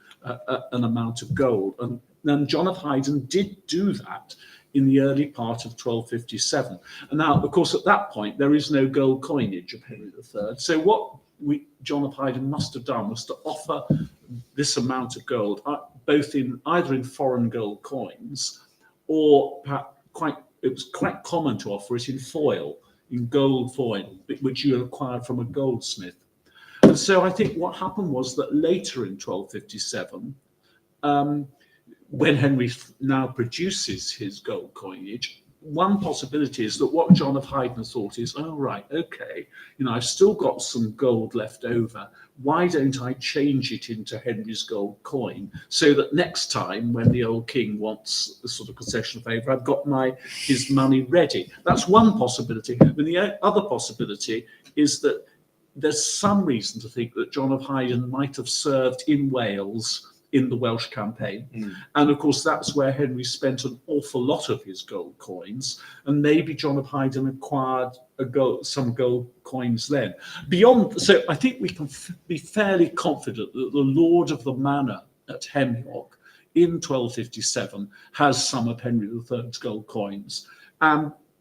an amount of gold. And then John of Haydn did do that in the early part of 1257. And now, of course, at that point, there is no gold coinage of Henry III. So what John of Haydn must have done was to offer this amount of gold, both either in foreign gold coins, or it was quite common to offer it in foil, in gold foil, which you acquired from a goldsmith. And so I think what happened was that later in 1257, when Henry now produces his gold coinage, one possibility is that what John of Haydn thought is, oh, right, okay, I've still got some gold left over. Why don't I change it into Henry's gold coin, so that next time when the old king wants a sort of concession favour, I've got his money ready. That's one possibility. And the other possibility is that there's some reason to think that John of Haydn might have served in Wales in the Welsh campaign. And of course, that's where Henry spent an awful lot of his gold coins. And maybe John of Haydn acquired some gold coins then. So I think we can be fairly confident that the Lord of the Manor at Hemyock in 1257 has some of Henry III's gold coins.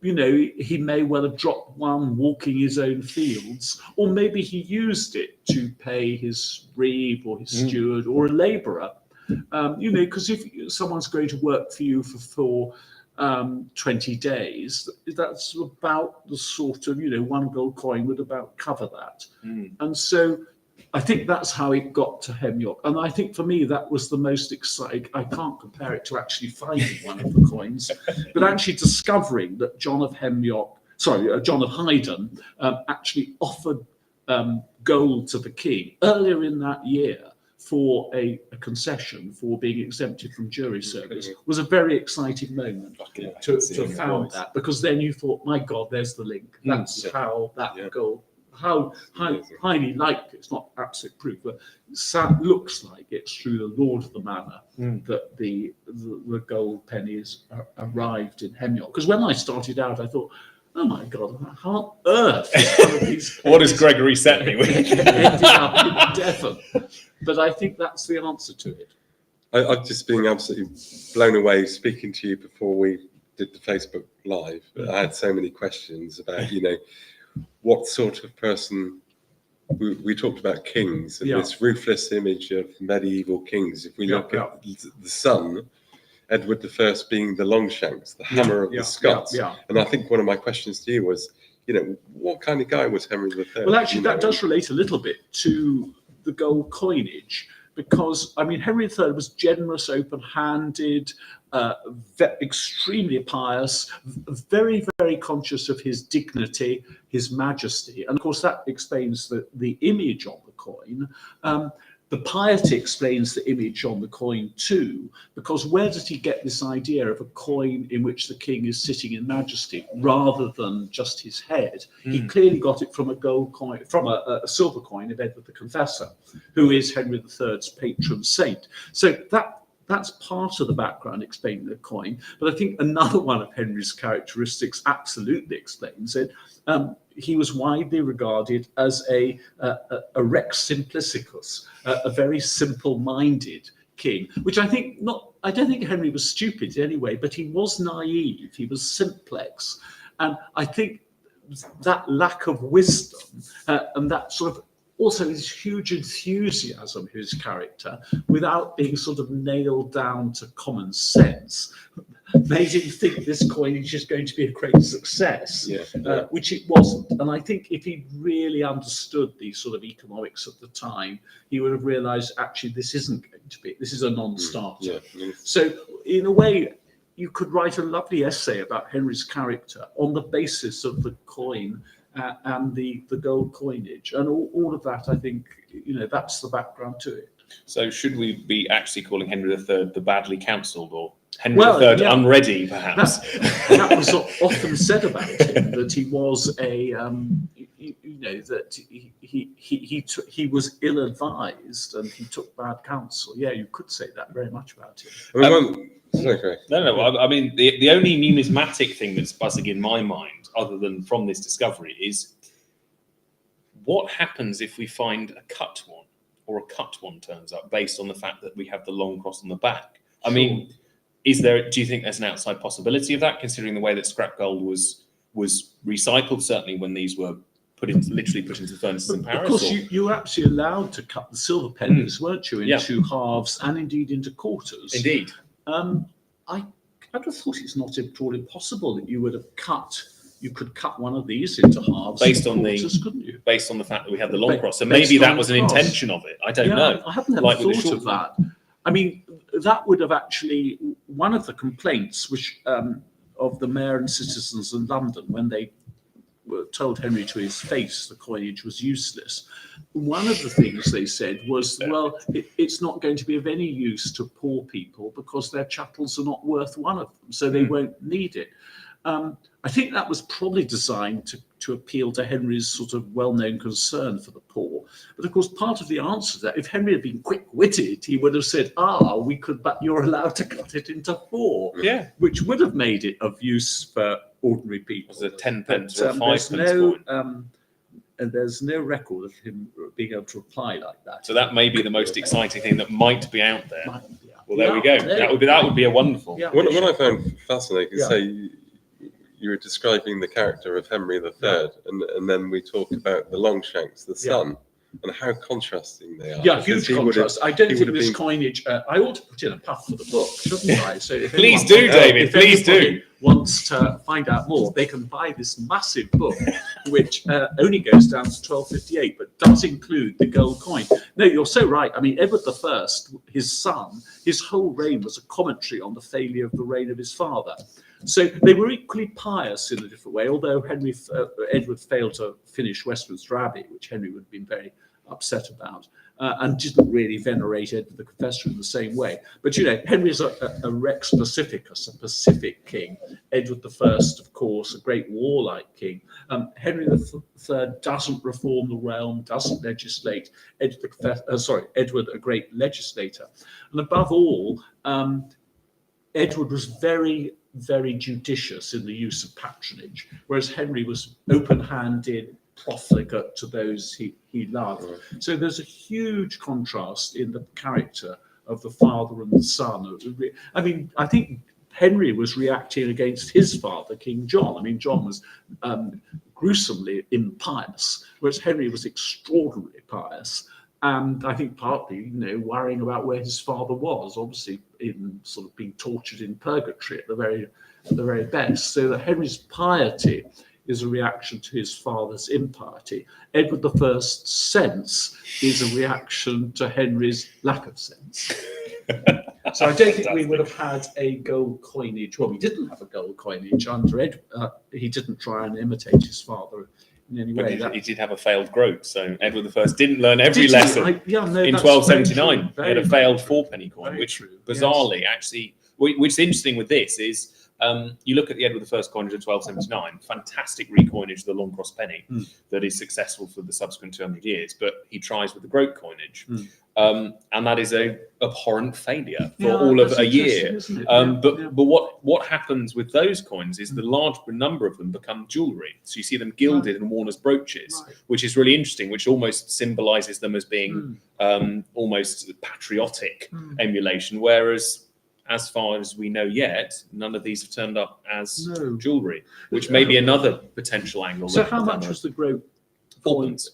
He may well have dropped one walking his own fields, or maybe he used it to pay his reeve or his steward or a labourer. Because if someone's going to work for you for 20 days, that's about the sort of, one gold coin would about cover that. And so I think that's how it got to Hemyock. And I think for me, that was the most exciting. I can't compare it to actually finding one of the coins, but actually discovering that John of Haydn actually offered gold to the king earlier in that year for a concession for being exempted from jury service was a very exciting moment to have found that, because then you thought, my God, there's the link. That's how that gold. How highly likely, it's not absolute proof, but it looks like it's through the Lord of the Manor that the gold pennies arrived in Hemyock. Because when I started out, I thought, oh my God, how on earth is one of these what does Gregory set me with? Ended up in Devon. But I think that's the answer to it. I've just been absolutely blown away speaking to you before we did the Facebook Live. I had so many questions about, what sort of person. We talked about kings and this ruthless image of medieval kings. If we look at the son, Edward I being the Longshanks, the hammer of the Scots. And I think one of my questions to you was, what kind of guy was Henry III? Well, actually, that does relate a little bit to the gold coinage, because, Henry III was generous, open-handed, extremely pious, very, very conscious of his dignity, his majesty. And of course, that explains the image on the coin. The piety explains the image on the coin too, because where did he get this idea of a coin in which the king is sitting in majesty rather than just his head? He clearly got it from a gold coin, from a silver coin of Edward the Confessor, who is Henry III's patron saint. So that's part of the background explaining the coin. But I think another one of Henry's characteristics absolutely explains it. He was widely regarded as a rex simplicicus, a very simple-minded king, which I don't think Henry was stupid anyway, but he was naive, he was simplex. And I think that lack of wisdom and that sort of also his huge enthusiasm, his character, without being sort of nailed down to common sense, made him think this coinage is going to be a great success, which it wasn't. And I think if he really understood the sort of economics of the time, he would have realized, actually, this isn't going to be, this is a non-starter. So in a way, you could write a lovely essay about Henry's character on the basis of the coin and the gold coinage. And all of that, I think, that's the background to it. So should we be actually calling Henry III the badly counselled, or Henry III unready, perhaps? That was often said about him, that he was that he was ill-advised and he took bad counsel. Yeah, you could say that very much about him. I mean, the only numismatic thing that's buzzing in my mind, other than from this discovery, is what happens if we find a cut one, or a cut one turns up, based on the fact that we have the long cross on the back. I mean, do you think there's an outside possibility of that, considering the way that scrap gold was recycled, certainly when these were literally put into furnaces in Paris? Of course, you were actually allowed to cut the silver pennies, weren't you, into halves and indeed into quarters. Indeed. I'd have thought it's not at all impossible that you would have you could cut one of these into halves based on quarters, couldn't you? Based on the fact that we had the long cross. So maybe that was an intention of it. I don't know. I haven't ever thought of that. I mean, that would have actually, one of the complaints which of the mayor and citizens in London, when they told Henry to his face the coinage was useless, one of the things they said was, well, it's not going to be of any use to poor people because their chattels are not worth one of them, so they won't need it. I think that was probably designed to appeal to Henry's sort of well-known concern for the poor. But of course, part of the answer to that, if Henry had been quick-witted, he would have said, we could, but you're allowed to cut it into 4, which would have made it of use for ordinary people. It was a 10 pence or a 5 pence coin. And there's no record of him being able to reply like that. So that may be the most exciting thing that might be out there. Well, there we go. That would be a wonderful. What I found fascinating is you were describing the character of Henry III, and then we talked about the Longshanks, the son, and how contrasting they are. Yeah, huge contrast. I don't think this coinage. I ought to put in a puff for the book, shouldn't I? So if please do, David. Please do. Wants to find out more, they can buy this massive book, which only goes down to 1258, but does include the gold coin. No, you're so right. I mean, Edward I, his son, his whole reign was a commentary on the failure of the reign of his father. So they were equally pious in a different way, although Edward failed to finish Westminster Abbey, which Henry would have been very upset about, and didn't really venerate Edward the Confessor in the same way. But, Henry is a Rex Pacificus, a Pacific king. Edward I, of course, a great warlike king. Henry III doesn't reform the realm, doesn't legislate. Edward, a great legislator. And above all, Edward was very, very judicious in the use of patronage, whereas Henry was open-handed, profligate to those he loved. So there's a huge contrast in the character of the father and the son. I mean, I think Henry was reacting against his father, King John. I mean, John was gruesomely impious, whereas Henry was extraordinarily pious. And I think partly, worrying about where his father was, obviously in sort of being tortured in purgatory at the very best. So that Henry's piety is a reaction to his father's impiety. Edward I's sense is a reaction to Henry's lack of sense. So I don't think we would have had a gold coinage. Well, we didn't have a gold coinage under Edward. He didn't try and imitate his father in any way. He did have a failed groat, so Edward I didn't learn every lesson. In 1279, he had a failed 4-penny coin, which bizarrely, actually, which is interesting with this is, you look at the Edward I coinage of 1279, fantastic recoinage of the long cross penny that is successful for the subsequent 200 years, but he tries with the groat coinage. And that is a abhorrent failure for all of a year. But what happens with those coins is the large number of them become jewellery. So you see them gilded and worn as brooches, which is really interesting, which almost symbolises them as being almost patriotic emulation, whereas as far as we know yet, none of these have turned up as jewellery, which may be another potential angle. So how much was the groat? 4 pence.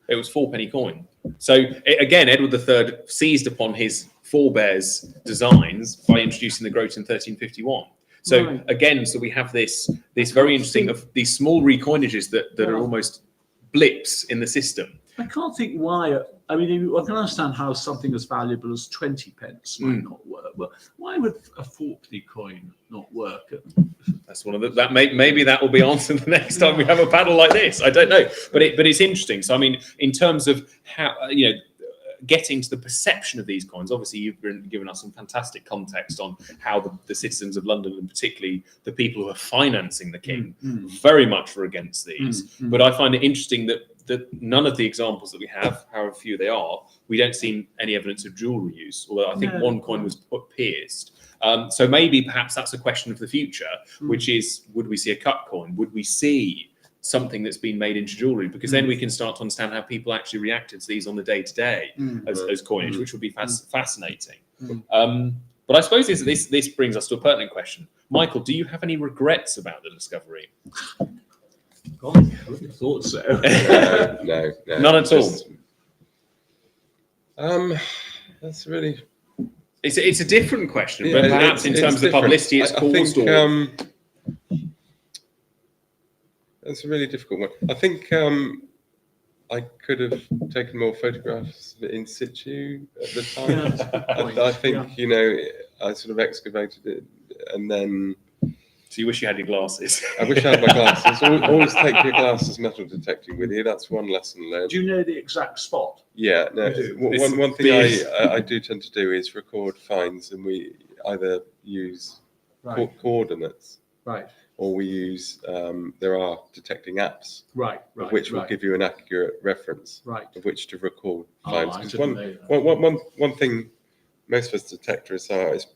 It was 4-penny coin. So again, Edward III seized upon his forebears' designs by introducing the groat in 1351. So again, we have this very interesting of these small recoinages that are almost blips in the system. I can't think why. I mean, I can understand how something as valuable as 20 pence might not work. But why would a 4-penny coin not work? That's one of the maybe that will be answered the next time we have a panel like this. I don't know, but it's interesting. So I mean, in terms of how getting to the perception of these coins, obviously you've given us some fantastic context on how the citizens of London, and particularly the people who are financing the king, very much were against these. But I find it interesting that none of the examples that we have, however few they are, we don't see any evidence of jewellery use, although I think one coin was pierced. So maybe perhaps that's a question of the future, which is, would we see a cut coin? Would we see something that's been made into jewellery? Because then we can start to understand how people actually reacted to these on the day-to-day as coinage, which would be fascinating. But I suppose this brings us to a pertinent question. Michael, do you have any regrets about the discovery? God, I wouldn't have thought so. No. None at all. That's really... It's a different question, but perhaps in terms of the publicity it's caused. That's a really difficult one. I think I could have taken more photographs in situ at the time. I think, you know, I sort of excavated it and then... So you wish you had your glasses? I wish I had my glasses. Always take your glasses metal detecting with you. That's one lesson learned. Do you know the exact spot? Yeah. No. One thing I do tend to do is record finds, and we either use coordinates, or we use there are detecting apps, which will give you an accurate reference of which to record finds. One thing most of us detectorists are is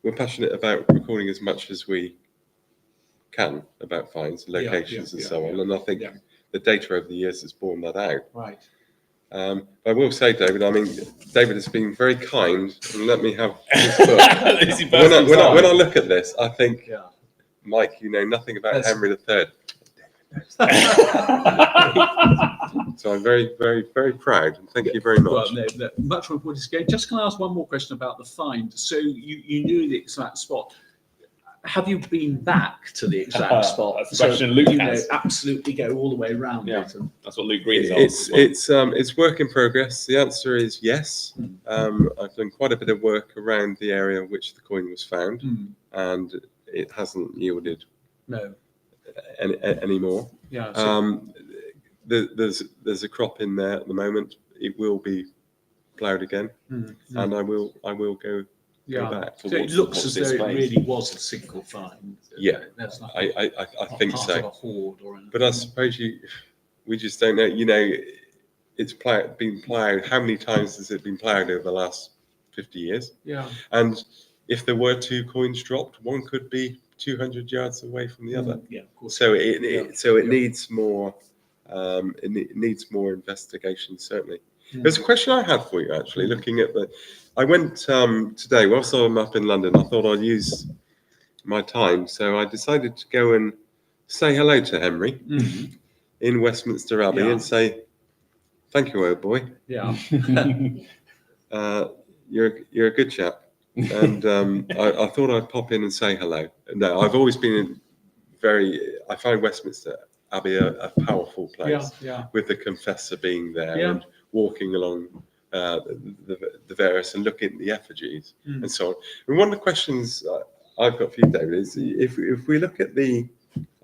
we're passionate about recording as much as we can about finds, locations, and so on. And I think the data over the years has borne that out. I will say, David, I mean, David has been very kind and let me have this book. when I look at this, I think, Mike, you know nothing about Henry III. So I'm very, very, very proud, and thank you very much. Well, much more important. Just can I ask one more question about the find? So you knew the exact spot. Have you been back to the exact spot? That's the question Luke has. Absolutely go all the way around it. And that's what Luke Green's asked. It's work in progress. The answer is yes. I've done quite a bit of work around the area in which the coin was found, and it hasn't yielded anymore. There's a crop in there at the moment. It will be ploughed again, and I will go back. So it looks as though it really was a single find. Yeah, I think so. Of a hoard or anything. But I suppose we just don't know. You know, it's been ploughed. How many times has it been ploughed over the last 50 years? Yeah. And if there were two coins dropped, one could be 200 yards away from the other. Yeah, of course. So it needs more. It needs more investigation, certainly. There's a question I had for you, actually, looking at I went today, whilst I'm up in London, I thought I'd use my time. So I decided to go and say hello to Henry in Westminster Abbey and say, thank you, old boy. Yeah. You're a good chap. And I thought I'd pop in and say hello. No, I've always been I find Westminster Abbey a powerful place with the confessor being there and walking along the various and looking at the effigies and so on. And one of the questions I've got for you, David, is if we look at the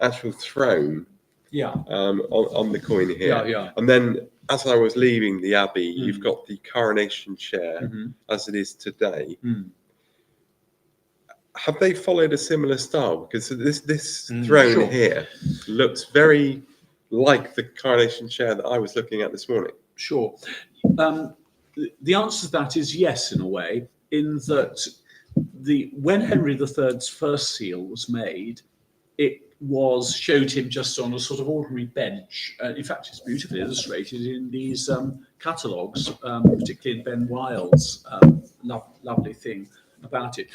actual throne on the coin here, and then as I was leaving the Abbey, you've got the coronation chair as it is today. Have they followed a similar style? Because this throne here looks very like the coronation chair that I was looking at this morning. Sure. The answer to that is yes, in a way, in that when Henry III's first seal was made, it showed him just on a sort of ordinary bench. In fact, it's beautifully illustrated in these catalogues, particularly in Ben Wilde's lovely thing about it.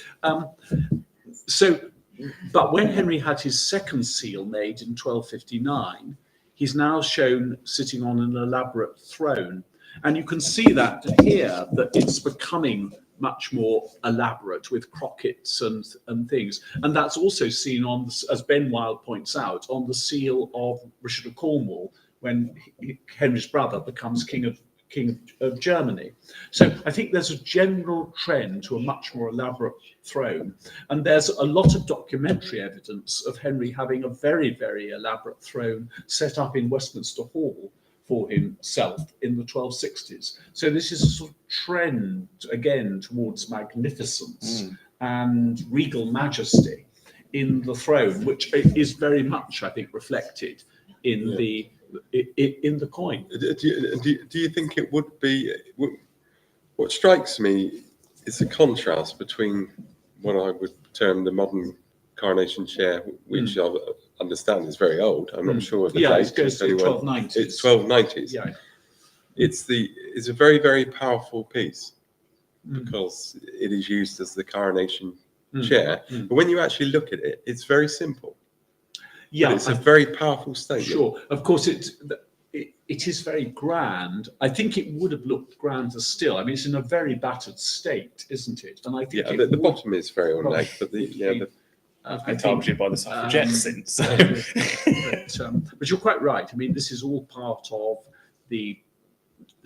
But when Henry had his second seal made in 1259, he's now shown sitting on an elaborate throne. And you can see that here, that it's becoming much more elaborate with crockets and things. And that's also seen on, as Ben Wilde points out, on the seal of Richard of Cornwall, when Henry's brother becomes King of Germany. So I think there's a general trend to a much more elaborate throne. And there's a lot of documentary evidence of Henry having a very, very elaborate throne set up in Westminster Hall for himself in the 1260s. So this is a sort of trend again towards magnificence and regal majesty in the throne, which is very much, I think, reflected in the coin. Do you think it would be? What strikes me is the contrast between what I would term the modern coronation chair, which I understand is very old. I'm not sure of the date. It goes to the 1290s. It's 1290s. Yeah. It's a very, very powerful piece because it is used as the coronation chair. But when you actually look at it, it's very simple. Yeah, but it's a very powerful statement. Sure, of course it is very grand. I think it would have looked grander still. I mean, it's in a very battered state, isn't it? And I think the bottom is very ornate, but I've been targeted by the suffragettes since. But you're quite right. I mean, this is all part of the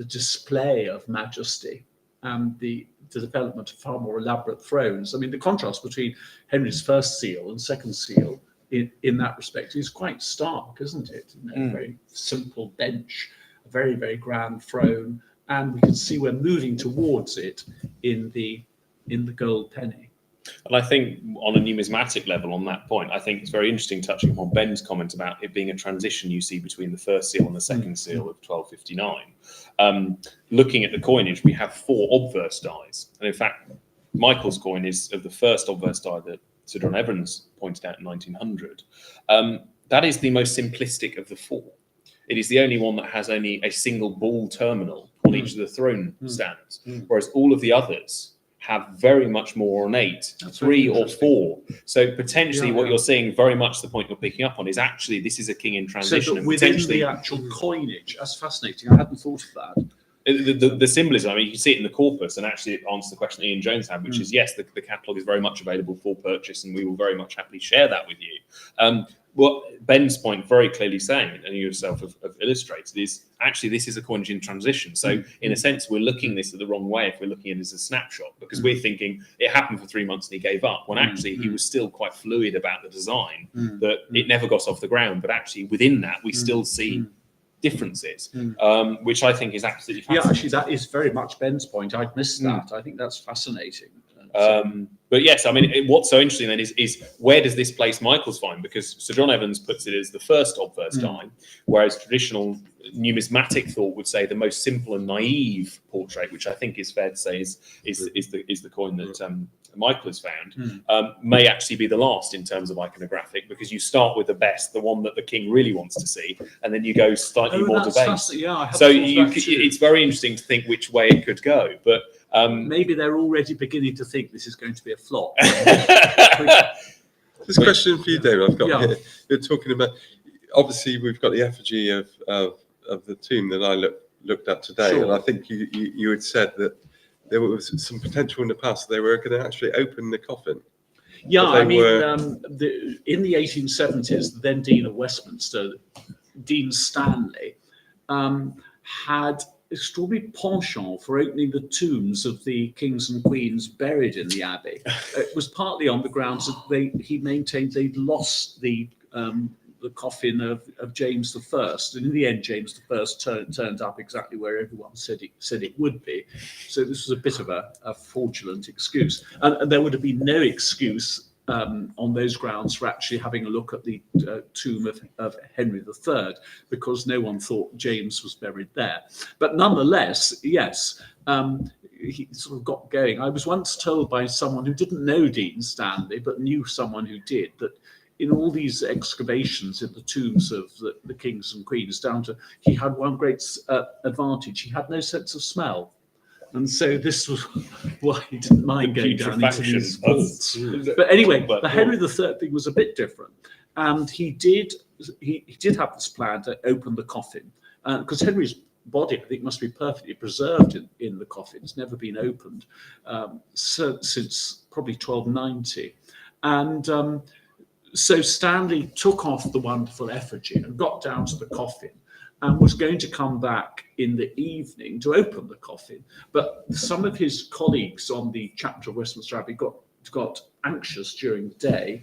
display of majesty and the development of far more elaborate thrones. I mean, the contrast between Henry's first seal and second seal in that respect is quite stark, isn't it? A very simple bench, a very, very grand throne, and we can see we're moving towards it in the gold penny. And I think on a numismatic level, on that point, I think it's very interesting touching upon Ben's comment about it being a transition you see between the first seal and the second seal of 1259. Looking at the coinage, we have 4 obverse dies. And in fact, Michael's coin is of the first obverse die that Sir John Evans pointed out in 1900. That is the most simplistic of the 4. It is the only one that has only a single ball terminal on each of the throne stands, whereas all of the others have very much more ornate, 3 or 4. So potentially what you're seeing, very much the point you're picking up on, is actually this is a king in transition. So that within the actual coinage, that's fascinating. I hadn't thought of that. The symbolism, I mean, you can see it in the corpus, and actually it answers the question Ian Jones had, which is, yes, the catalogue is very much available for purchase, and we will very much happily share that with you. What Ben's point very clearly saying, and you yourself have illustrated, is actually this is a coinage in transition. So in a sense, we're looking at this the wrong way if we're looking at it as a snapshot, because we're thinking it happened for 3 months and he gave up, when actually he was still quite fluid about the design, that it never got off the ground. But actually within that, we still see differences, which I think is absolutely fascinating. Yeah, actually, that is very much Ben's point. I'd missed that. I think that's fascinating. But yes, I mean, what's so interesting then is where does this place Michael's find? Because Sir John Evans puts it as the first obverse die, whereas traditional numismatic thought would say the most simple and naive portrait, which I think is fair to say is the coin that Michael has found, may actually be the last in terms of iconographic, because you start with the best, the one that the king really wants to see, and then you go slightly more debased. Yeah, so it's very interesting to think which way it could go, but maybe they're already beginning to think this is going to be a flop. This question for you, David, I've got here. You're talking about, obviously, we've got the effigy of the tomb that I looked at today, and I think you had said that there was some potential in the past they were going to actually open the coffin. Yeah, I mean, in the 1870s, the then Dean of Westminster, Dean Stanley, had extraordinary penchant for opening the tombs of the kings and queens buried in the abbey. It was partly on the grounds that he maintained they'd lost the coffin of James I, and in the end, James I turned up exactly where everyone said it would be. So this was a bit of a fraudulent excuse, and there would have been no excuse on those grounds for actually having a look at the tomb of Henry III, because no one thought James was buried there. But nonetheless, yes, he sort of got going. I was once told by someone who didn't know Dean Stanley, but knew someone who did, that in all these excavations in the tombs of the kings and queens, he had one great advantage: he had no sense of smell. And so this was why he didn't mind going down into these vaults. But anyway, the Henry III thing was a bit different. And he did have this plan to open the coffin, because Henry's body, I think, must be perfectly preserved in the coffin. It's never been opened since probably 1290. And so Stanley took off the wonderful effigy and got down to the coffin, and was going to come back in the evening to open the coffin. But some of his colleagues on the chapter of Westminster Abbey got anxious during the day,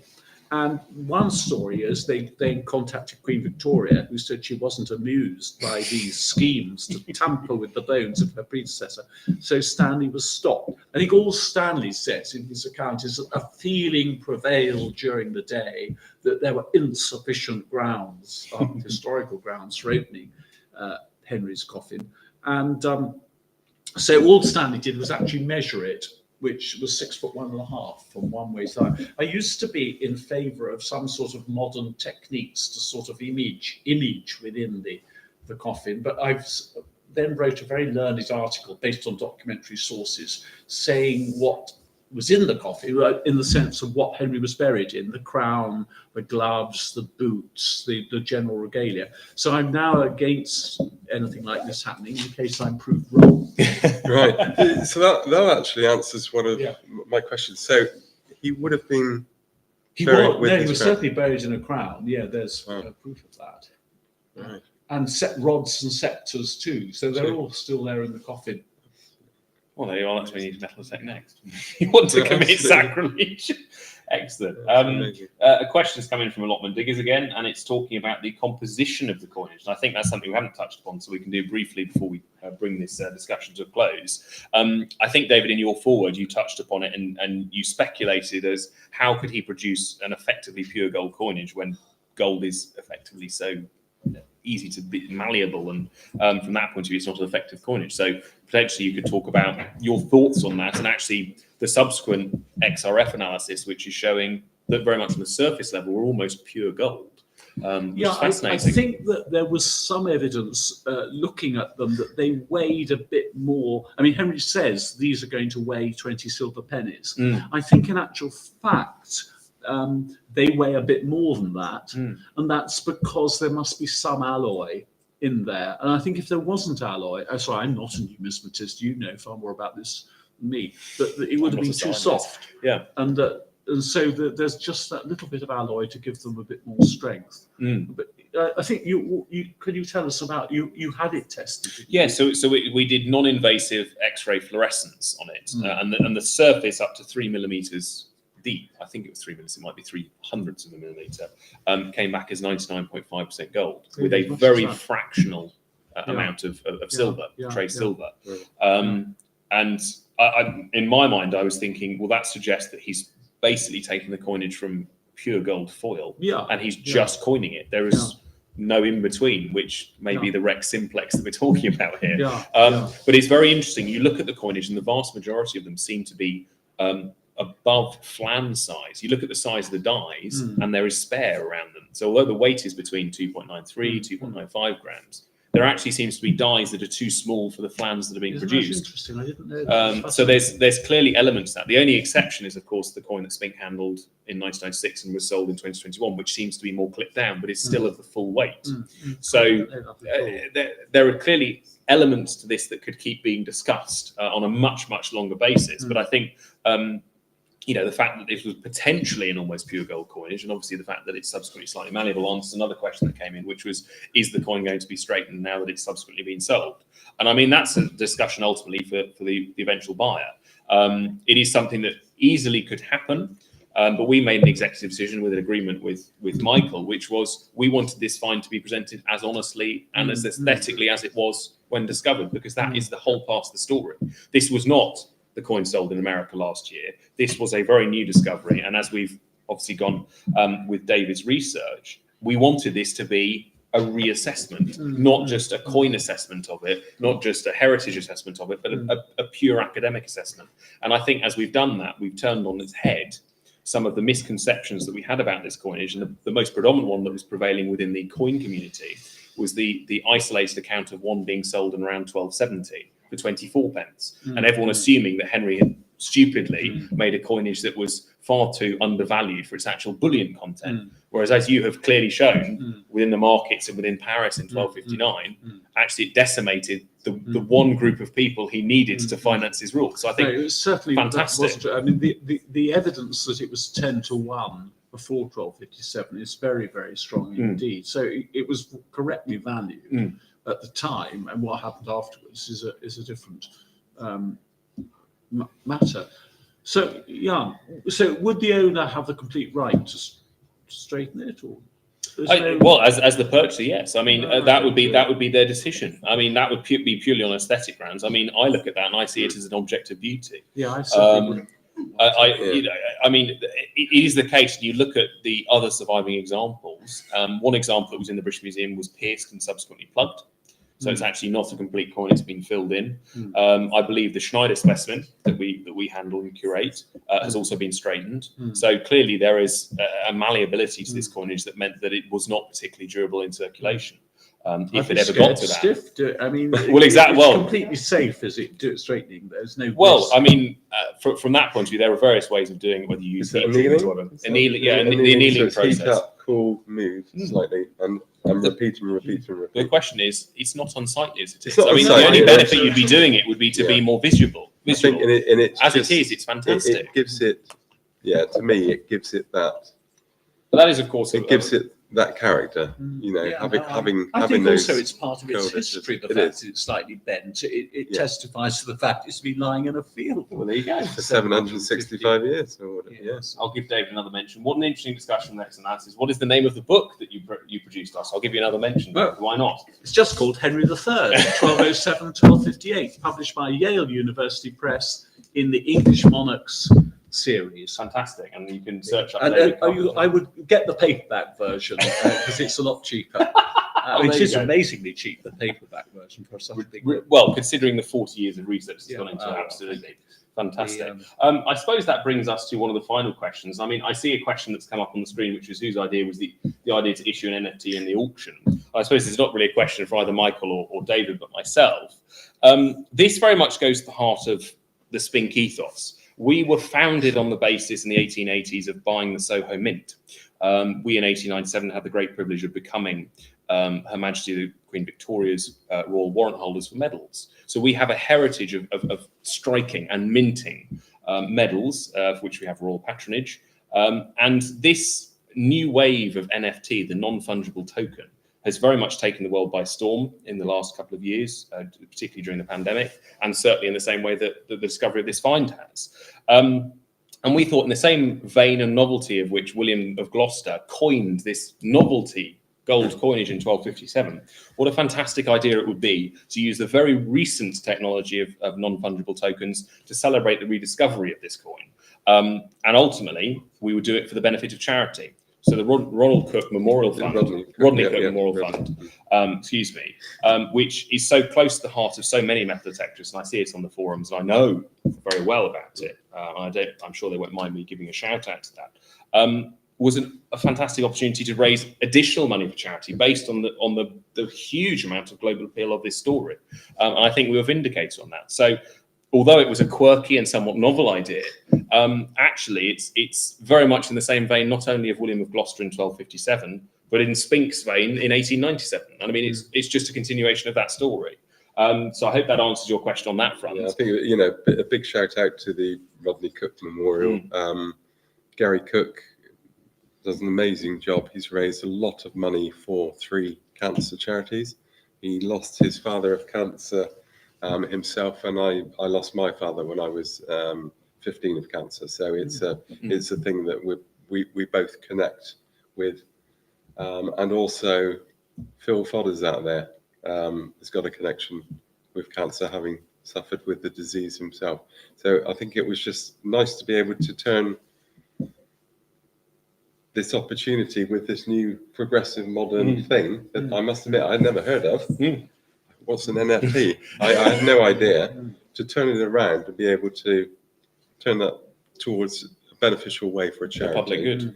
And one story is they contacted Queen Victoria, who said she wasn't amused by these schemes to tamper with the bones of her predecessor. So Stanley was stopped. I think all Stanley says in his account is that a feeling prevailed during the day that there were insufficient grounds, historical grounds, for opening Henry's coffin. And so all Stanley did was actually measure it, which was 6'1.5" from one way side. I used to be in favour of some sort of modern techniques to sort of image within the coffin, but I've then wrote a very learned article based on documentary sources saying what was in the coffin, in the sense of what Henry was buried in: the crown, the gloves, the boots, the general regalia. So I'm now against anything like this happening in case I'm proved wrong. Right. So that actually answers one of my questions. So he would have been he was certainly buried in a crown. Yeah, there's proof of that. Right. And rods and scepters too. So they're all still there in the coffin. Well, there you are. That's when you need metal detect next. You want to commit sacrilege. Excellent. A question's coming from Allotment Diggers again, and it's talking about the composition of the coinage. And I think that's something we haven't touched upon, so we can do briefly before we bring this discussion to a close. I think, David, in your foreword, you touched upon it, and you speculated as how could he produce an effectively pure gold coinage when gold is effectively so easy to be malleable, and from that point of view, it's not an effective coinage. So potentially you could talk about your thoughts on that, and actually the subsequent XRF analysis, which is showing that very much on the surface level, we're almost pure gold. Which is fascinating. I think that there was some evidence looking at them that they weighed a bit more. I mean, Henry says these are going to weigh 20 silver pennies. I think in actual fact, they weigh a bit more than that, and that's because there must be some alloy in there. And I think if there wasn't alloy, sorry, I'm not a numismatist, you know far more about this than me, but it would have been too soft. Yeah. And so there's just that little bit of alloy to give them a bit more strength. But I think could you tell us about, you had it tested? Yeah, so we did non-invasive X-ray fluorescence on it, and the surface up to 3 millimeters deep, I think it was 3 millimeters, it might be 300ths of a millimeter, came back as 99.5% gold with a very fractional amount of silver, trace silver. And I, in my mind, I was thinking, well, that suggests that he's basically taking the coinage from pure gold foil, and he's just coining it. There is no in between, which may be the Rex Simplex that we're talking about here. But it's very interesting. You look at the coinage, and the vast majority of them seem to be above flan size. You look at the size of the dies, and there is spare around them. So although the weight is between 2.93, 2.95 grams, there actually seems to be dies that are too small for the flans that are being produced. Interesting. I didn't know that. So there's clearly elements to that. The only exception is, of course, the coin that SPINK handled in 1996 and was sold in 2021, which seems to be more clipped down, but it's still of the full weight. So there are clearly elements to this that could keep being discussed on a much, much longer basis. But I think the fact that this was potentially an almost pure gold coinage, and obviously the fact that it's subsequently slightly malleable, answers another question that came in, which was, is the coin going to be straightened now that it's subsequently been sold? And I mean, that's a discussion ultimately for the eventual buyer. It is something that easily could happen, but we made an executive decision with an agreement with Michael, which was we wanted this find to be presented as honestly and as aesthetically as it was when discovered, because that is the whole part of the story. This was not the coin sold in America last year. This was a very new discovery, and as we've obviously gone with David's research, we wanted this to be a reassessment, not just a coin assessment of it, not just a heritage assessment of it, but a pure academic assessment. And I think as we've done that, we've turned on its head some of the misconceptions that we had about this coinage, and the most predominant one that was prevailing within the coin community was the isolated account of one being sold in around 1270 for 24 pence, and everyone assuming that Henry had stupidly made a coinage that was far too undervalued for its actual bullion content. Whereas, as you have clearly shown, within the markets and within Paris in 1259, actually it decimated the one group of people he needed to finance his rule. So I think it was certainly fantastic. I mean, the evidence that it was 10 to 1 before 1257 is very, very strong indeed. So it was correctly valued at the time, and what happened afterwards is a different matter. So, so would the owner have the complete right straighten it, or? Well, as the purchaser, yes. I mean, that would be their decision. I mean, that would be purely on aesthetic grounds. I mean, I look at that and I see it as an object of beauty. Yeah, I certainly wouldn't. You know, I mean, it is the case. And you look at the other surviving examples. One example that was in the British Museum was pierced and subsequently plugged. So it's actually not a complete coin; it's been filled in. I believe the Schneider specimen that we handle and curate has also been straightened. So clearly there is a malleability to this coinage that meant that it was not particularly durable in circulation. If it ever got to that, stiff. I mean, well, exactly. It's well, completely safe, is it? Do it straightening. There's no. Well, risk. I mean, from that point of view, there are various ways of doing it. Whether you use heat treatment or whatever. Annealing, yeah, the annealing process. Heat up, cool, move slightly, and repeat. The question is, it's not unsightly as it is. I mean, the only benefit you'd be doing it would be to be more visual. I think It's fantastic. It gives it, to me, it gives it that. But that is, of course, it gives it that character. You know, having I think those. also it's part of its history. The fact that it's slightly bent, it testifies to the fact it's been lying in a field. Well, there you go. For 765 years or whatever. Yes. I'll give David another mention. What an interesting discussion next, and that is, what is the name of the book that you produced us? I'll give you another mention. Well, why not? It's just called Henry III, 1207, 1258, published by Yale University Press in the English Monarchs series. Fantastic, and you can search up. And I would get the paperback version because it's a lot cheaper. It is amazingly cheap, the paperback version for such a big. Well, considering the 40 years of research that's gone into it, absolutely fantastic. I suppose that brings us to one of the final questions. I mean, I see a question that's come up on the screen, which is whose idea was the idea to issue an NFT in the auction. I suppose it's not really a question for either Michael or David, but myself. This very much goes to the heart of the SPINK ethos. We were founded on the basis in the 1880s of buying the Soho Mint. We in 1897 had the great privilege of becoming Her Majesty the Queen Victoria's royal warrant holders for medals. So we have a heritage of striking and minting medals, for which we have royal patronage. And this new wave of NFT, the non-fungible token, has very much taken the world by storm in the last couple of years, particularly during the pandemic, and certainly in the same way that the discovery of this find has. And we thought, in the same vein and novelty of which William of Gloucester coined this novelty gold coinage in 1257, what a fantastic idea it would be to use the very recent technology of non-fungible tokens to celebrate the rediscovery of this coin. And ultimately, we would do it for the benefit of charity. So the Ronald Cook Memorial Fund, Rodney Cook Memorial Fund, which is so close to the heart of so many metal detectors, and I see it on the forums, and I know very well about it. I'm sure they won't mind me giving a shout out to that. Was a fantastic opportunity to raise additional money for charity based on the huge amount of global appeal of this story, and I think we were vindicated on that. So, although it was a quirky and somewhat novel idea, actually it's very much in the same vein, not only of William of Gloucester in 1257, but in SPINK's vein in 1897. And I mean, it's just a continuation of that story. So I hope that answers your question on that front. Yeah, I think, you know, a big shout out to the Rodney Cook Memorial. Gary Cook does an amazing job. He's raised a lot of money for 3 cancer charities. He lost his father of cancer himself, and I lost my father when I was 15 of cancer. So it's a thing that we both connect with, and also Phil Fodder's out there has got a connection with cancer, having suffered with the disease himself. So I think it was just nice to be able to turn this opportunity with this new progressive modern thing that I must admit I'd never heard of. What's an NFT? I had no idea. To turn it around and be able to turn that towards a beneficial way for a charity, public good,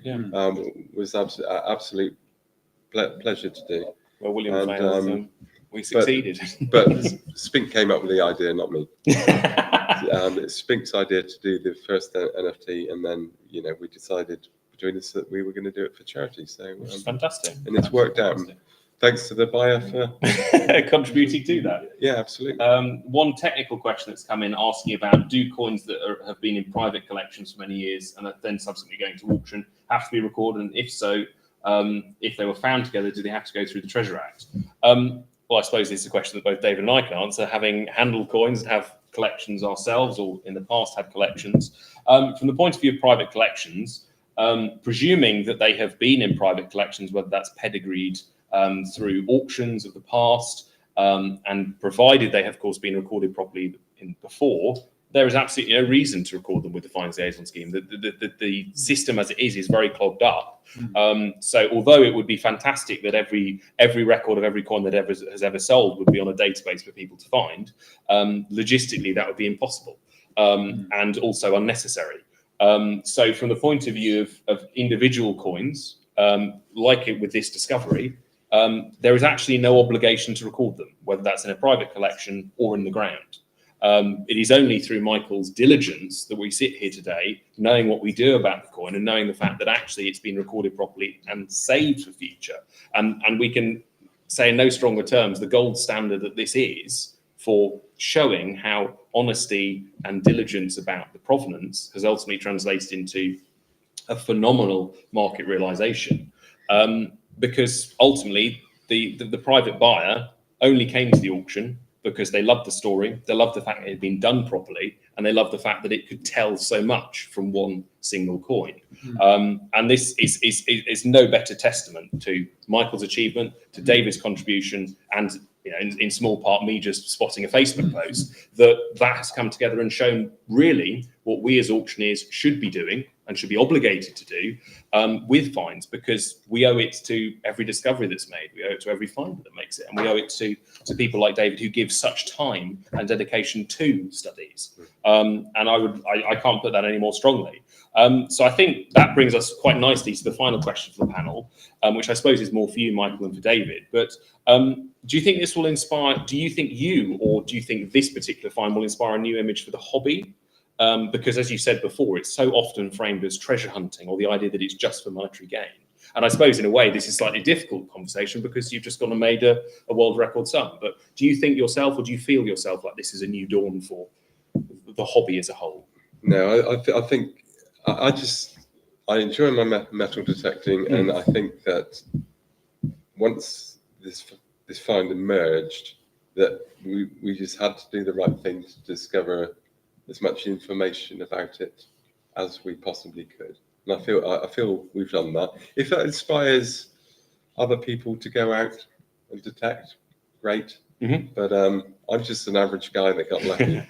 was absolute pleasure to do. Well, William failed, we succeeded. But SPINK came up with the idea, not me. It's SPINK's idea to do the first NFT, and then we decided between us that we were going to do it for charity. So it's fantastic, and it's worked out. Thanks to the buyer for contributing to that. Yeah, absolutely. One technical question that's come in asking about, do coins that have been in private collections for many years and are then subsequently going to auction have to be recorded? And if so, if they were found together, do they have to go through the Treasure Act? Well, I suppose this is a question that both David and I can answer, having handled coins and have collections ourselves, or in the past had collections. From the point of view of private collections, presuming that they have been in private collections, whether that's pedigreed through auctions of the past, and provided they have, of course, been recorded properly before, there is absolutely no reason to record them with the fines liaison scheme. The system as it is very clogged up. So although it would be fantastic that every record of every coin that has ever sold would be on a database for people to find, logistically that would be impossible and also unnecessary. So from the point of view of individual coins, like it with this discovery, there is actually no obligation to record them, whether that's in a private collection or in the ground. It is only through Michael's diligence that we sit here today, knowing what we do about the coin and knowing the fact that actually it's been recorded properly and saved for future. And we can say in no stronger terms the gold standard that this is for showing how honesty and diligence about the provenance has ultimately translated into a phenomenal market realization. Because ultimately the private buyer only came to the auction because they loved the story, they loved the fact that it had been done properly, and they loved the fact that it could tell so much from one single coin. And this is no better testament to Michael's achievement, to David's contribution, and in small part me just spotting a Facebook post, that has come together and shown really what we as auctioneers should be doing and should be obligated to do with fines, because we owe it to every discovery that's made. We owe it to every finder that makes it. And we owe it to people like David who give such time and dedication to studies. And I can't put that any more strongly. So I think that brings us quite nicely to the final question for the panel, which I suppose is more for you, Michael, than for David. But do you think this will inspire, do you think this particular find will inspire a new image for the hobby? Because as you said before, it's so often framed as treasure hunting, or the idea that it's just for monetary gain. And I suppose in a way, this is a slightly difficult conversation because you've just gone and made a world record sum. But do you think yourself, or do you feel yourself like this is a new dawn for the hobby as a whole? No, I think I enjoy my metal detecting, and I think that once this find emerged, that we just had to do the right thing to discover as much information about it as we possibly could. And I feel we've done that. If that inspires other people to go out and detect, great. But I'm just an average guy that got lucky.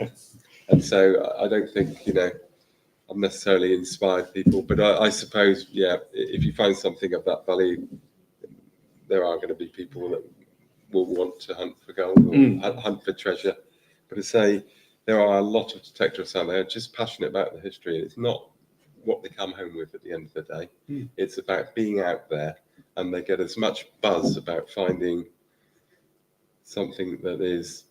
And so I don't think, I'm necessarily inspired people. But I suppose, if you find something of that value, there are going to be people that will want to hunt for gold or hunt for treasure. But I say, there are a lot of detectives out there just passionate about the history. It's not what they come home with at the end of the day. It's about being out there, and they get as much buzz about finding something that is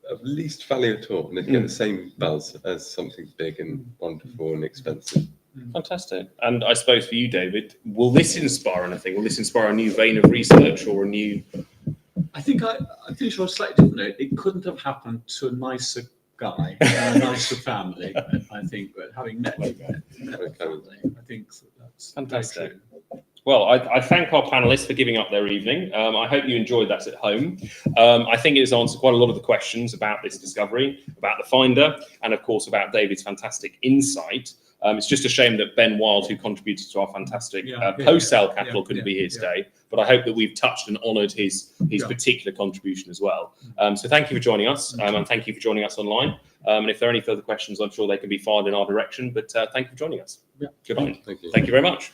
of least value at all, and they get the same buzz as something big and wonderful and expensive. Fantastic. And I suppose for you, David, will this inspire anything? Will this inspire a new vein of research or a new... I think I finish on a slightly different note. It couldn't have happened to a nicer guy and a nicer family. I think, but having met the family, I think that's fantastic. Well, I thank our panelists for giving up their evening. I hope you enjoyed that at home. I think it has answered quite a lot of the questions about this discovery, about the finder, and of course about David's fantastic insight. It's just a shame that Ben Wild, who contributed to our fantastic post-sale catalogue, couldn't be here today. But I hope that we've touched and honoured his particular contribution as well. So thank you for joining us, and thank you for joining us online. And if there are any further questions, I'm sure they can be fired in our direction. But thank you for joining us. Good night. Thank you. Thank you very much.